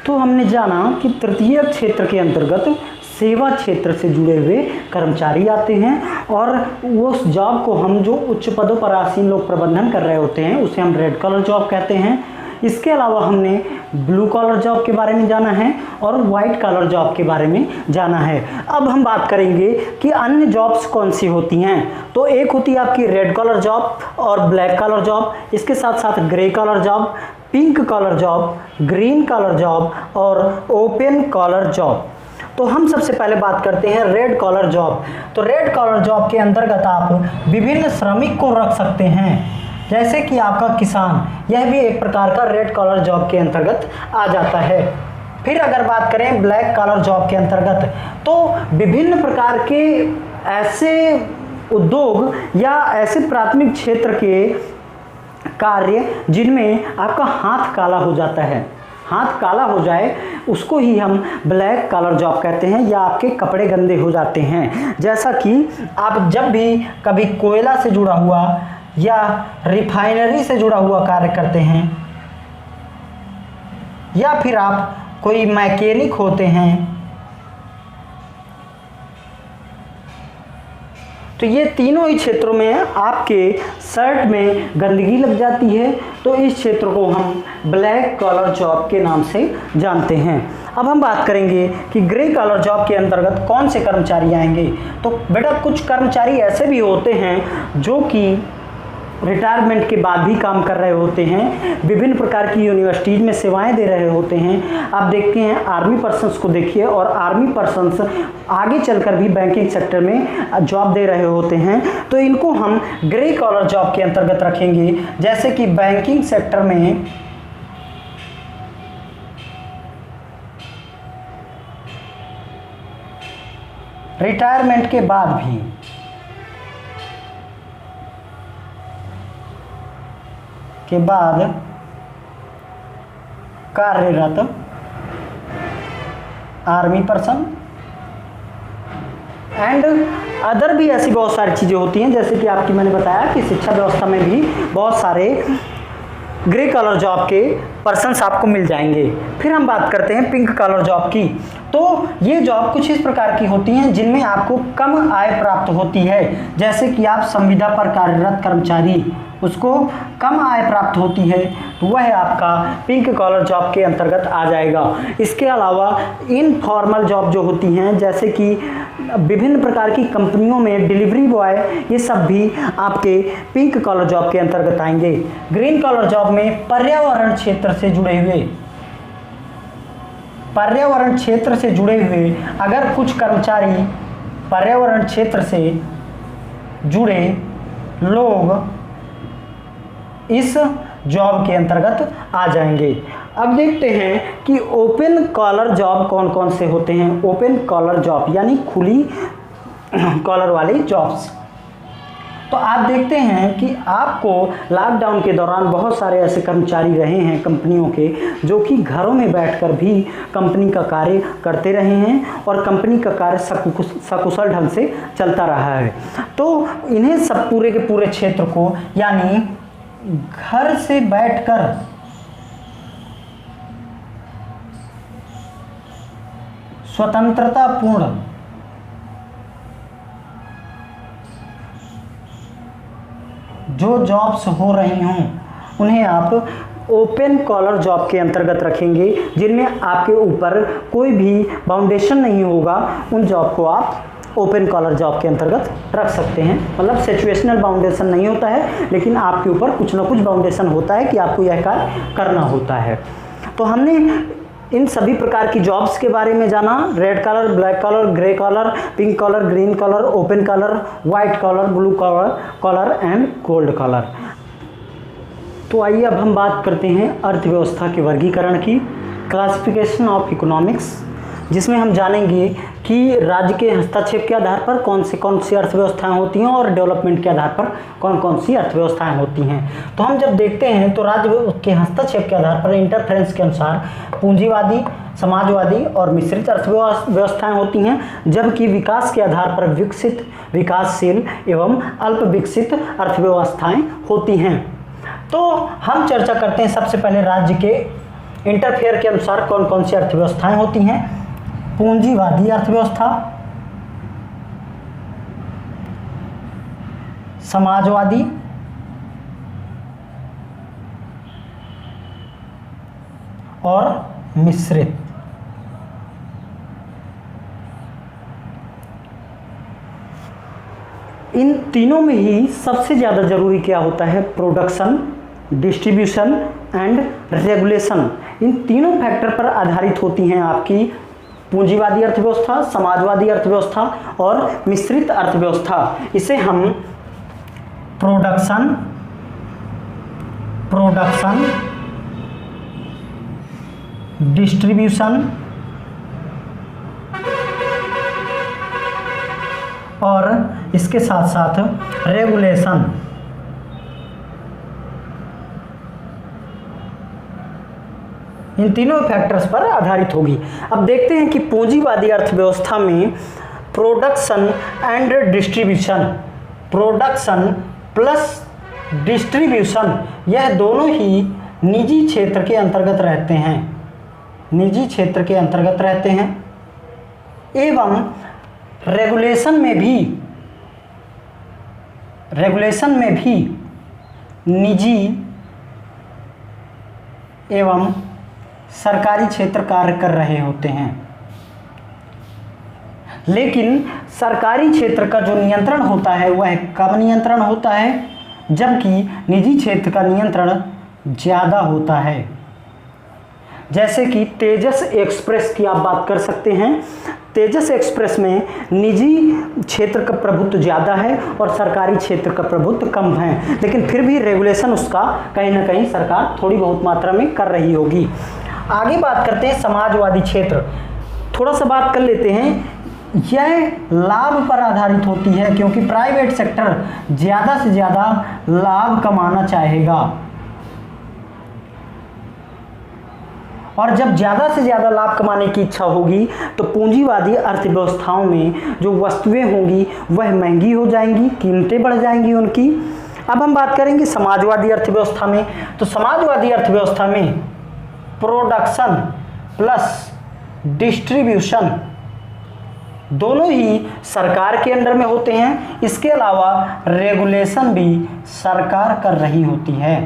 तो हमने जाना कि तृतीय क्षेत्र के अंतर्गत सेवा क्षेत्र से जुड़े हुए कर्मचारी आते हैं और उस जॉब को हम जो उच्च पदों पर आसीन लोग प्रबंधन कर रहे होते हैं उसे हम रेड कॉलर जॉब कहते हैं। इसके अलावा हमने ब्लू कॉलर जॉब के बारे में जाना है और वाइट कॉलर जॉब के बारे में जाना है। अब हम बात करेंगे कि अन्य जॉब्स कौन सी होती हैं। तो एक होती है आपकी रेड कॉलर जॉब और ब्लैक कॉलर जॉब, इसके साथ साथ grey collar job, pink collar job, green collar job और ओपन कॉलर जॉब। तो हम सबसे पहले बात करते हैं रेड कॉलर जॉब। तो रेड कॉलर जॉब के अंतर्गत आप विभिन्न श्रमिक को रख सकते हैं, जैसे कि आपका किसान, यह भी एक प्रकार का रेड कॉलर जॉब के अंतर्गत आ जाता है। फिर अगर बात करें ब्लैक कॉलर जॉब के अंतर्गत, तो विभिन्न प्रकार के ऐसे उद्योग या ऐसे प्राथमिक क्षेत्र के कार्य जिनमें आपका हाथ काला हो जाता है, हाथ काला हो जाए उसको ही हम ब्लैक कॉलर जॉब कहते हैं, या आपके कपड़े गंदे हो जाते हैं। जैसा कि आप जब भी कभी कोयला से जुड़ा हुआ या रिफाइनरी से जुड़ा हुआ कार्य करते हैं या फिर आप कोई मैकेनिक होते हैं, तो ये तीनों ही क्षेत्रों में आपके शर्ट में गंदगी लग जाती है, तो इस क्षेत्र को हम ब्लैक कॉलर जॉब के नाम से जानते हैं। अब हम बात करेंगे कि ग्रे कॉलर जॉब के अंतर्गत कौन से कर्मचारी आएंगे। तो बेटा कुछ कर्मचारी ऐसे भी होते हैं जो कि रिटायरमेंट के बाद भी काम कर रहे होते हैं, विभिन्न प्रकार की यूनिवर्सिटीज़ में सेवाएं दे रहे होते हैं। आप देखते हैं आर्मी पर्सन्स को देखिए, और आर्मी पर्सन्स आगे चलकर भी बैंकिंग सेक्टर में जॉब दे रहे होते हैं, तो इनको हम ग्रे कॉलर जॉब के अंतर्गत रखेंगे। जैसे कि बैंकिंग सेक्टर में रिटायरमेंट के बाद भी कार्यरत आर्मी पर्सन एंड अदर भी ऐसी बहुत सारी चीज़ें होती हैं, जैसे कि आपकी मैंने बताया कि शिक्षा व्यवस्था में भी बहुत सारे ग्रे कॉलर जॉब के पर्सन्स आपको मिल जाएंगे। फिर हम बात करते हैं पिंक कॉलर जॉब की। तो ये जॉब कुछ इस प्रकार की होती हैं जिनमें आपको कम आय प्राप्त होती है। जैसे कि आप संविदा पर कार्यरत कर्मचारी, उसको कम आय प्राप्त होती है, तो वह आपका पिंक कॉलर जॉब के अंतर्गत आ जाएगा। इसके अलावा इनफॉर्मल जॉब जो होती हैं, जैसे कि विभिन्न प्रकार की कंपनियों में डिलीवरी बॉय, ये सब भी आपके पिंक कॉलर जॉब के अंतर्गत आएंगे। ग्रीन कॉलर जॉब में पर्यावरण क्षेत्र से जुड़े हुए अगर कुछ कर्मचारी, पर्यावरण क्षेत्र से जुड़े लोग इस जॉब के अंतर्गत आ जाएंगे। अब देखते हैं कि ओपन कॉलर जॉब कौन कौन से होते हैं। ओपन कॉलर जॉब यानी खुली कॉलर वाली जॉब्स। तो आप देखते हैं कि आपको लॉकडाउन के दौरान बहुत सारे ऐसे कर्मचारी रहे हैं कंपनियों के, जो कि घरों में बैठकर भी कंपनी का कार्य करते रहे हैं और कंपनी का कार्य सकुशल ढंग से चलता रहा है। तो इन्हें सब पूरे के पूरे क्षेत्र को, यानी घर से बैठकर स्वतंत्रतापूर्ण जो जॉब्स हो रही हों, उन्हें आप ओपन कॉलर जॉब के अंतर्गत रखेंगे, जिनमें आपके ऊपर कोई भी बाउंडेशन नहीं होगा। उन जॉब को आप ओपन कॉलर जॉब के अंतर्गत रख सकते हैं। मतलब सिचुएशनल बाउंडेशन नहीं होता है, लेकिन आपके ऊपर कुछ ना कुछ बाउंडेशन होता है कि आपको यह कार्य करना होता है। तो हमने इन सभी प्रकार की जॉब्स के बारे में जाना, red collar, black collar, grey collar, pink collar, green collar, open collar, white collar, blue collar and gold collar. तो आइए अब हम बात करते हैं अर्थव्यवस्था के वर्गीकरण की, क्लासिफिकेशन ऑफ इकोनॉमिक्स, जिसमें हम जानेंगे कि राज्य के हस्तक्षेप के आधार पर कौन सी अर्थव्यवस्थाएं होती हैं और डेवलपमेंट के आधार पर कौन सी अर्थव्यवस्थाएं होती हैं। तो हम जब देखते हैं तो राज्य के हस्तक्षेप के आधार पर इंटरफेरेंस के अनुसार पूंजीवादी, समाजवादी और मिश्रित अर्थव्यवस्थाएं होती हैं, जबकि विकास के आधार पर विकसित, विकासशील एवं अल्प विकसित अर्थव्यवस्थाएं होती हैं। तो हम चर्चा करते हैं सबसे पहले राज्य के इंटरफेयर के अनुसार कौन कौन सी अर्थव्यवस्थाएं होती हैं। पूंजीवादी अर्थव्यवस्था, समाजवादी, और मिश्रित। इन तीनों में ही सबसे ज़्यादा जरूरी क्या होता है? Production, distribution and regulation. इन तीनों फैक्टर पर आधारित होती हैं आपकी पूंजीवादी अर्थव्यवस्था, समाजवादी अर्थव्यवस्था और मिश्रित अर्थव्यवस्था। इसे हम प्रोडक्शन, डिस्ट्रीब्यूशन और इसके साथ साथ रेगुलेशन, इन तीनों फैक्टर्स पर आधारित होगी। अब देखते हैं कि पूंजीवादी अर्थव्यवस्था में production and distribution, production plus distribution, यह दोनों ही निजी क्षेत्र के अंतर्गत रहते हैं, निजी क्षेत्र के अंतर्गत रहते हैं। एवं रेगुलेशन में भी निजी एवं सरकारी क्षेत्र कार्य कर रहे होते हैं। लेकिन सरकारी क्षेत्र का जो नियंत्रण होता है वह कम नियंत्रण होता है, जबकि निजी क्षेत्र का नियंत्रण ज़्यादा होता है। जैसे कि तेजस एक्सप्रेस की आप बात कर सकते हैं। तेजस एक्सप्रेस में निजी क्षेत्र का प्रभुत्व ज़्यादा है और सरकारी क्षेत्र का प्रभुत्व कम है, लेकिन फिर भी रेगुलेशन उसका कहीं ना कहीं सरकार थोड़ी बहुत मात्रा में कर रही होगी। आगे बात करते हैं समाजवादी क्षेत्र। थोड़ा सा बात कर लेते हैं। यह लाभ पर आधारित होती है, क्योंकि प्राइवेट सेक्टर ज़्यादा से ज़्यादा लाभ कमाना चाहेगा, और जब ज़्यादा से ज़्यादा लाभ कमाने की इच्छा होगी तो पूंजीवादी अर्थव्यवस्थाओं में जो वस्तुएं होंगी वह महंगी हो जाएंगी, कीमतें बढ़ जाएंगी उनकी। अब हम बात करेंगे समाजवादी अर्थव्यवस्था में। तो समाजवादी अर्थव्यवस्था में प्रोडक्शन प्लस डिस्ट्रीब्यूशन दोनों ही सरकार के अंडर में होते हैं। इसके अलावा रेगुलेशन भी सरकार कर रही होती है।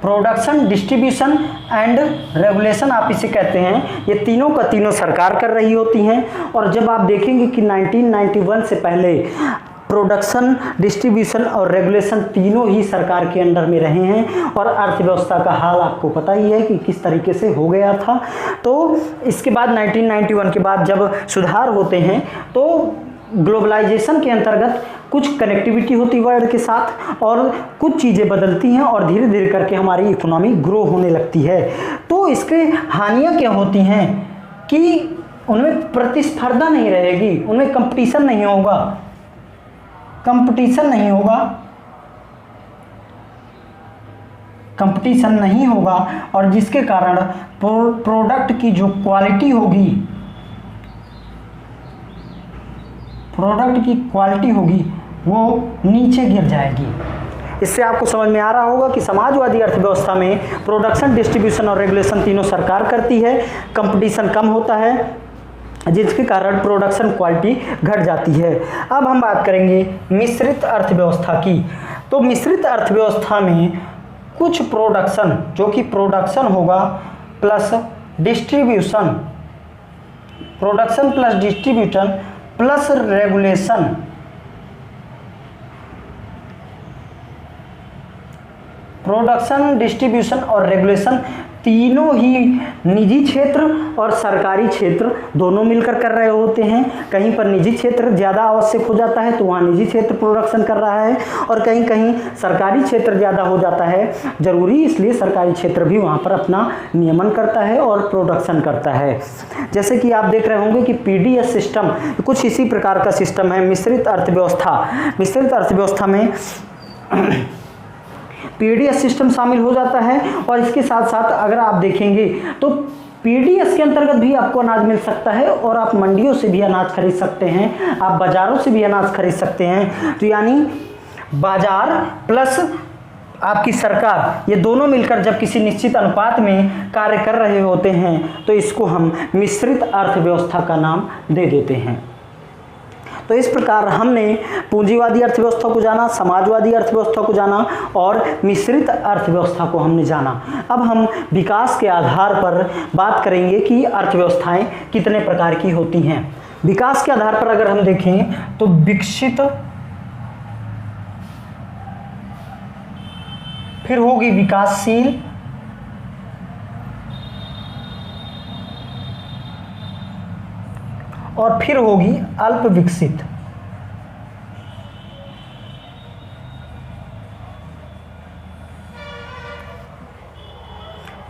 प्रोडक्शन, डिस्ट्रीब्यूशन एंड रेगुलेशन आप इसे कहते हैं, ये तीनों का तीनों सरकार कर रही होती हैं। और जब आप देखेंगे कि 1991 से पहले प्रोडक्शन, डिस्ट्रीब्यूशन और रेगुलेशन तीनों ही सरकार के अंडर में रहे हैं और अर्थव्यवस्था का हाल आपको पता ही है कि किस तरीके से हो गया था। तो इसके बाद 1991 के बाद जब सुधार होते हैं तो ग्लोबलाइजेशन के अंतर्गत कुछ कनेक्टिविटी होती वर्ल्ड के साथ और कुछ चीज़ें बदलती हैं और धीरे धीरे करके हमारी इकोनॉमी ग्रो होने लगती है। तो इसके हानियाँ क्या होती हैं कि उनमें प्रतिस्पर्धा नहीं रहेगी, उनमें कंपटीशन नहीं होगा, कंपटीशन नहीं होगा और जिसके कारण प्रोडक्ट की जो क्वालिटी होगी वो नीचे गिर जाएगी। इससे आपको समझ में आ रहा होगा कि समाजवादी अर्थव्यवस्था में प्रोडक्शन, डिस्ट्रीब्यूशन और रेगुलेशन तीनों सरकार करती है, कंपटीशन कम होता है जिसके कारण प्रोडक्शन क्वालिटी घट जाती है। अब हम बात करेंगे मिश्रित अर्थव्यवस्था की। तो मिश्रित अर्थव्यवस्था में कुछ प्रोडक्शन, जो कि प्रोडक्शन होगा plus distribution, production plus distribution plus regulation, production, distribution और रेगुलेशन तीनों ही निजी क्षेत्र और सरकारी क्षेत्र दोनों मिलकर कर रहे होते हैं। कहीं पर निजी क्षेत्र ज़्यादा आवश्यक हो जाता है तो वहाँ निजी क्षेत्र प्रोडक्शन कर रहा है और कहीं कहीं सरकारी क्षेत्र ज़्यादा हो जाता है ज़रूरी, इसलिए सरकारी क्षेत्र भी वहाँ पर अपना नियमन करता है और प्रोडक्शन करता है। जैसे कि आप देख रहे होंगे कि पीडीएस सिस्टम कुछ इसी प्रकार का सिस्टम है। मिश्रित अर्थव्यवस्था में पीडीएस सिस्टम शामिल हो जाता है और इसके साथ साथ अगर आप देखेंगे तो पीडीएस के अंतर्गत भी आपको अनाज मिल सकता है और आप मंडियों से भी अनाज खरीद सकते हैं, आप बाज़ारों से भी अनाज खरीद सकते हैं। तो यानी बाज़ार प्लस आपकी सरकार, ये दोनों मिलकर जब किसी निश्चित अनुपात में कार्य कर रहे होते हैं तो इसको हम मिश्रित अर्थव्यवस्था का नाम दे देते हैं। तो इस प्रकार हमने पूंजीवादी अर्थव्यवस्था को जाना, समाजवादी अर्थव्यवस्था को जाना और मिश्रित अर्थव्यवस्था को हमने जाना। अब हम विकास के आधार पर बात करेंगे कि अर्थव्यवस्थाएं कितने प्रकार की होती हैं। विकास के आधार पर अगर हम देखें तो विकसित, फिर होगी विकासशील, और फिर होगी अल्प विकसित।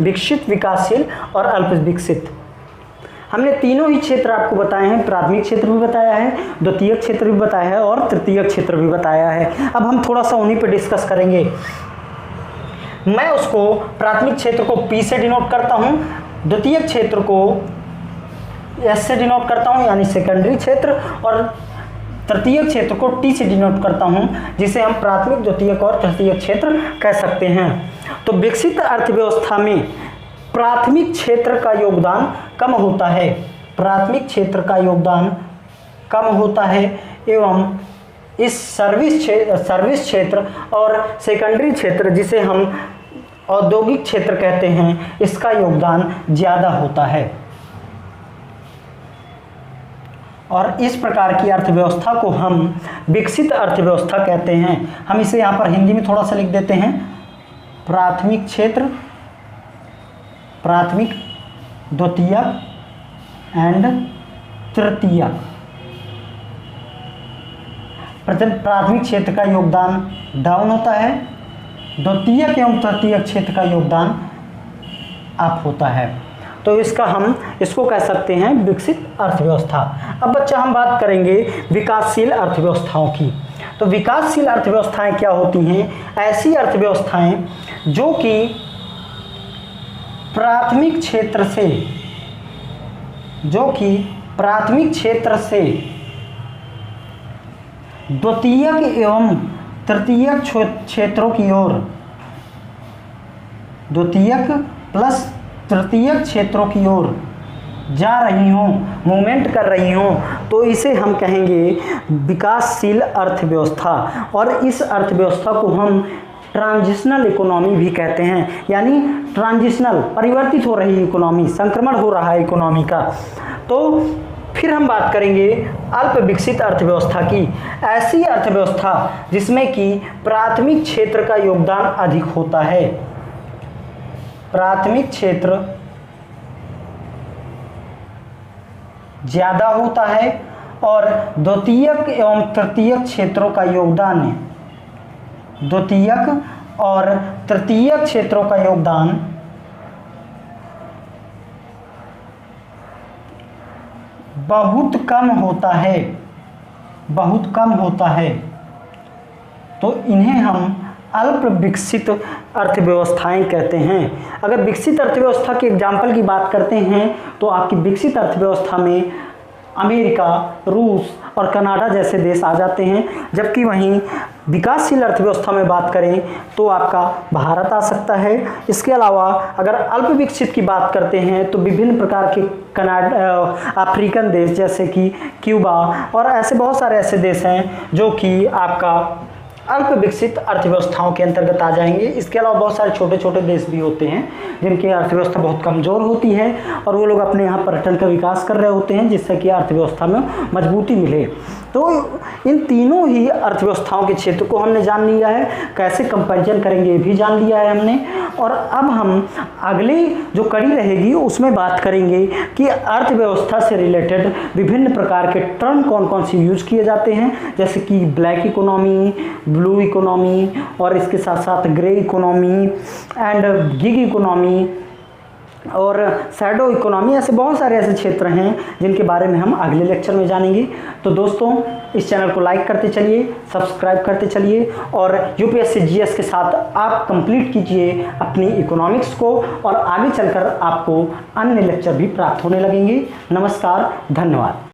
विकसित, विकासशील और अल्प विकसित, हमने तीनों ही क्षेत्र आपको बताए हैं। प्राथमिक क्षेत्र भी बताया है, द्वितीयक क्षेत्र भी बताया है और तृतीयक क्षेत्र भी बताया है। अब हम थोड़ा सा उन्हीं पे डिस्कस करेंगे। मैं उसको प्राथमिक क्षेत्र को P से डिनोट करता हूँ, द्वितीयक क्षेत्र को S से डिनोट करता हूँ यानी सेकेंडरी क्षेत्र, और तृतीयक क्षेत्र को T से डिनोट करता हूँ जिसे हम प्राथमिक, द्वितीयक और तृतीयक क्षेत्र कह सकते हैं। तो विकसित अर्थव्यवस्था में प्राथमिक क्षेत्र का योगदान कम होता है, प्राथमिक क्षेत्र का योगदान कम होता है एवं इस सर्विस क्षेत्र और सेकेंडरी क्षेत्र जिसे हम औद्योगिक क्षेत्र कहते हैं, इसका योगदान ज़्यादा होता है। और इस प्रकार की अर्थव्यवस्था को हम विकसित अर्थव्यवस्था कहते हैं। हम इसे यहाँ पर हिंदी में थोड़ा सा लिख देते हैं। प्राथमिक क्षेत्र, प्राथमिक, द्वितीयक एंड तृतीयक। प्राथमिक क्षेत्र का योगदान डाउन होता है, द्वितीयक एवं तृतीयक क्षेत्र का योगदान अप होता है। तो इसको कह सकते हैं विकसित अर्थव्यवस्था। अब बच्चा हम बात करेंगे विकासशील अर्थव्यवस्थाओं की। तो विकासशील अर्थव्यवस्थाएं क्या होती हैं? ऐसी अर्थव्यवस्थाएं जो कि प्राथमिक क्षेत्र से द्वितीयक एवं तृतीयक क्षेत्रों की ओर द्वितीयक प्लस तृतीयक क्षेत्रों की ओर जा रही हों, मूवमेंट कर रही हों, तो इसे हम कहेंगे विकासशील अर्थव्यवस्था। और इस अर्थव्यवस्था को हम ट्रांजिशनल इकोनॉमी भी कहते हैं, यानी ट्रांजिशनल परिवर्तित हो रही इकोनॉमी, संक्रमण हो रहा है इकोनॉमी का। तो फिर हम बात करेंगे अल्प विकसित अर्थव्यवस्था की, ऐसी अर्थव्यवस्था जिसमें कि प्राथमिक क्षेत्र का योगदान अधिक होता है, प्राथमिक क्षेत्र ज़्यादा होता है और द्वितीयक एवं तृतीयक क्षेत्रों का योगदान, द्वितीयक और तृतीयक क्षेत्रों का योगदान बहुत कम होता है, बहुत कम होता है। तो इन्हें हम अल्प विकसित अर्थव्यवस्थाएं कहते हैं। अगर विकसित अर्थव्यवस्था के एग्जाम्पल की बात करते हैं तो आपकी विकसित अर्थव्यवस्था में अमेरिका, रूस और कनाडा जैसे देश आ जाते हैं, जबकि वहीं विकासशील अर्थव्यवस्था में बात करें तो आपका भारत आ सकता है। इसके अलावा अगर अल्प विकसित की बात करते हैं तो विभिन्न प्रकार के अफ्रीकन देश जैसे कि क्यूबा और ऐसे बहुत सारे ऐसे देश हैं जो कि आपका अल्प विकसित अर्थव्यवस्थाओं के अंतर्गत आ जाएंगे। इसके अलावा बहुत सारे छोटे छोटे देश भी होते हैं जिनकी अर्थव्यवस्था बहुत कमज़ोर होती है और वो लोग अपने यहाँ पर्यटन का विकास कर रहे होते हैं जिससे कि अर्थव्यवस्था में मजबूती मिले। तो इन तीनों ही अर्थव्यवस्थाओं के क्षेत्र को हमने जान लिया है, कैसे कंपैरिजन करेंगे ये भी जान लिया है हमने। और अब हम अगली जो कड़ी रहेगी उसमें बात करेंगे कि अर्थव्यवस्था से रिलेटेड विभिन्न प्रकार के टर्म कौन कौन से यूज किए जाते हैं, जैसे कि ब्लैक इकोनॉमी, ब्लू इकोनॉमी और इसके साथ साथ grey economy and gig economy और शैडो इकोनॉमी। ऐसे बहुत सारे ऐसे क्षेत्र हैं जिनके बारे में हम अगले लेक्चर में जानेंगे। तो दोस्तों इस चैनल को लाइक करते चलिए, सब्सक्राइब करते चलिए और यूपीएससी जीएस के साथ आप कंप्लीट कीजिए अपनी इकोनॉमिक्स को और आगे चलकर आपको अन्य लेक्चर भी प्राप्त होने लगेंगे। नमस्कार, धन्यवाद।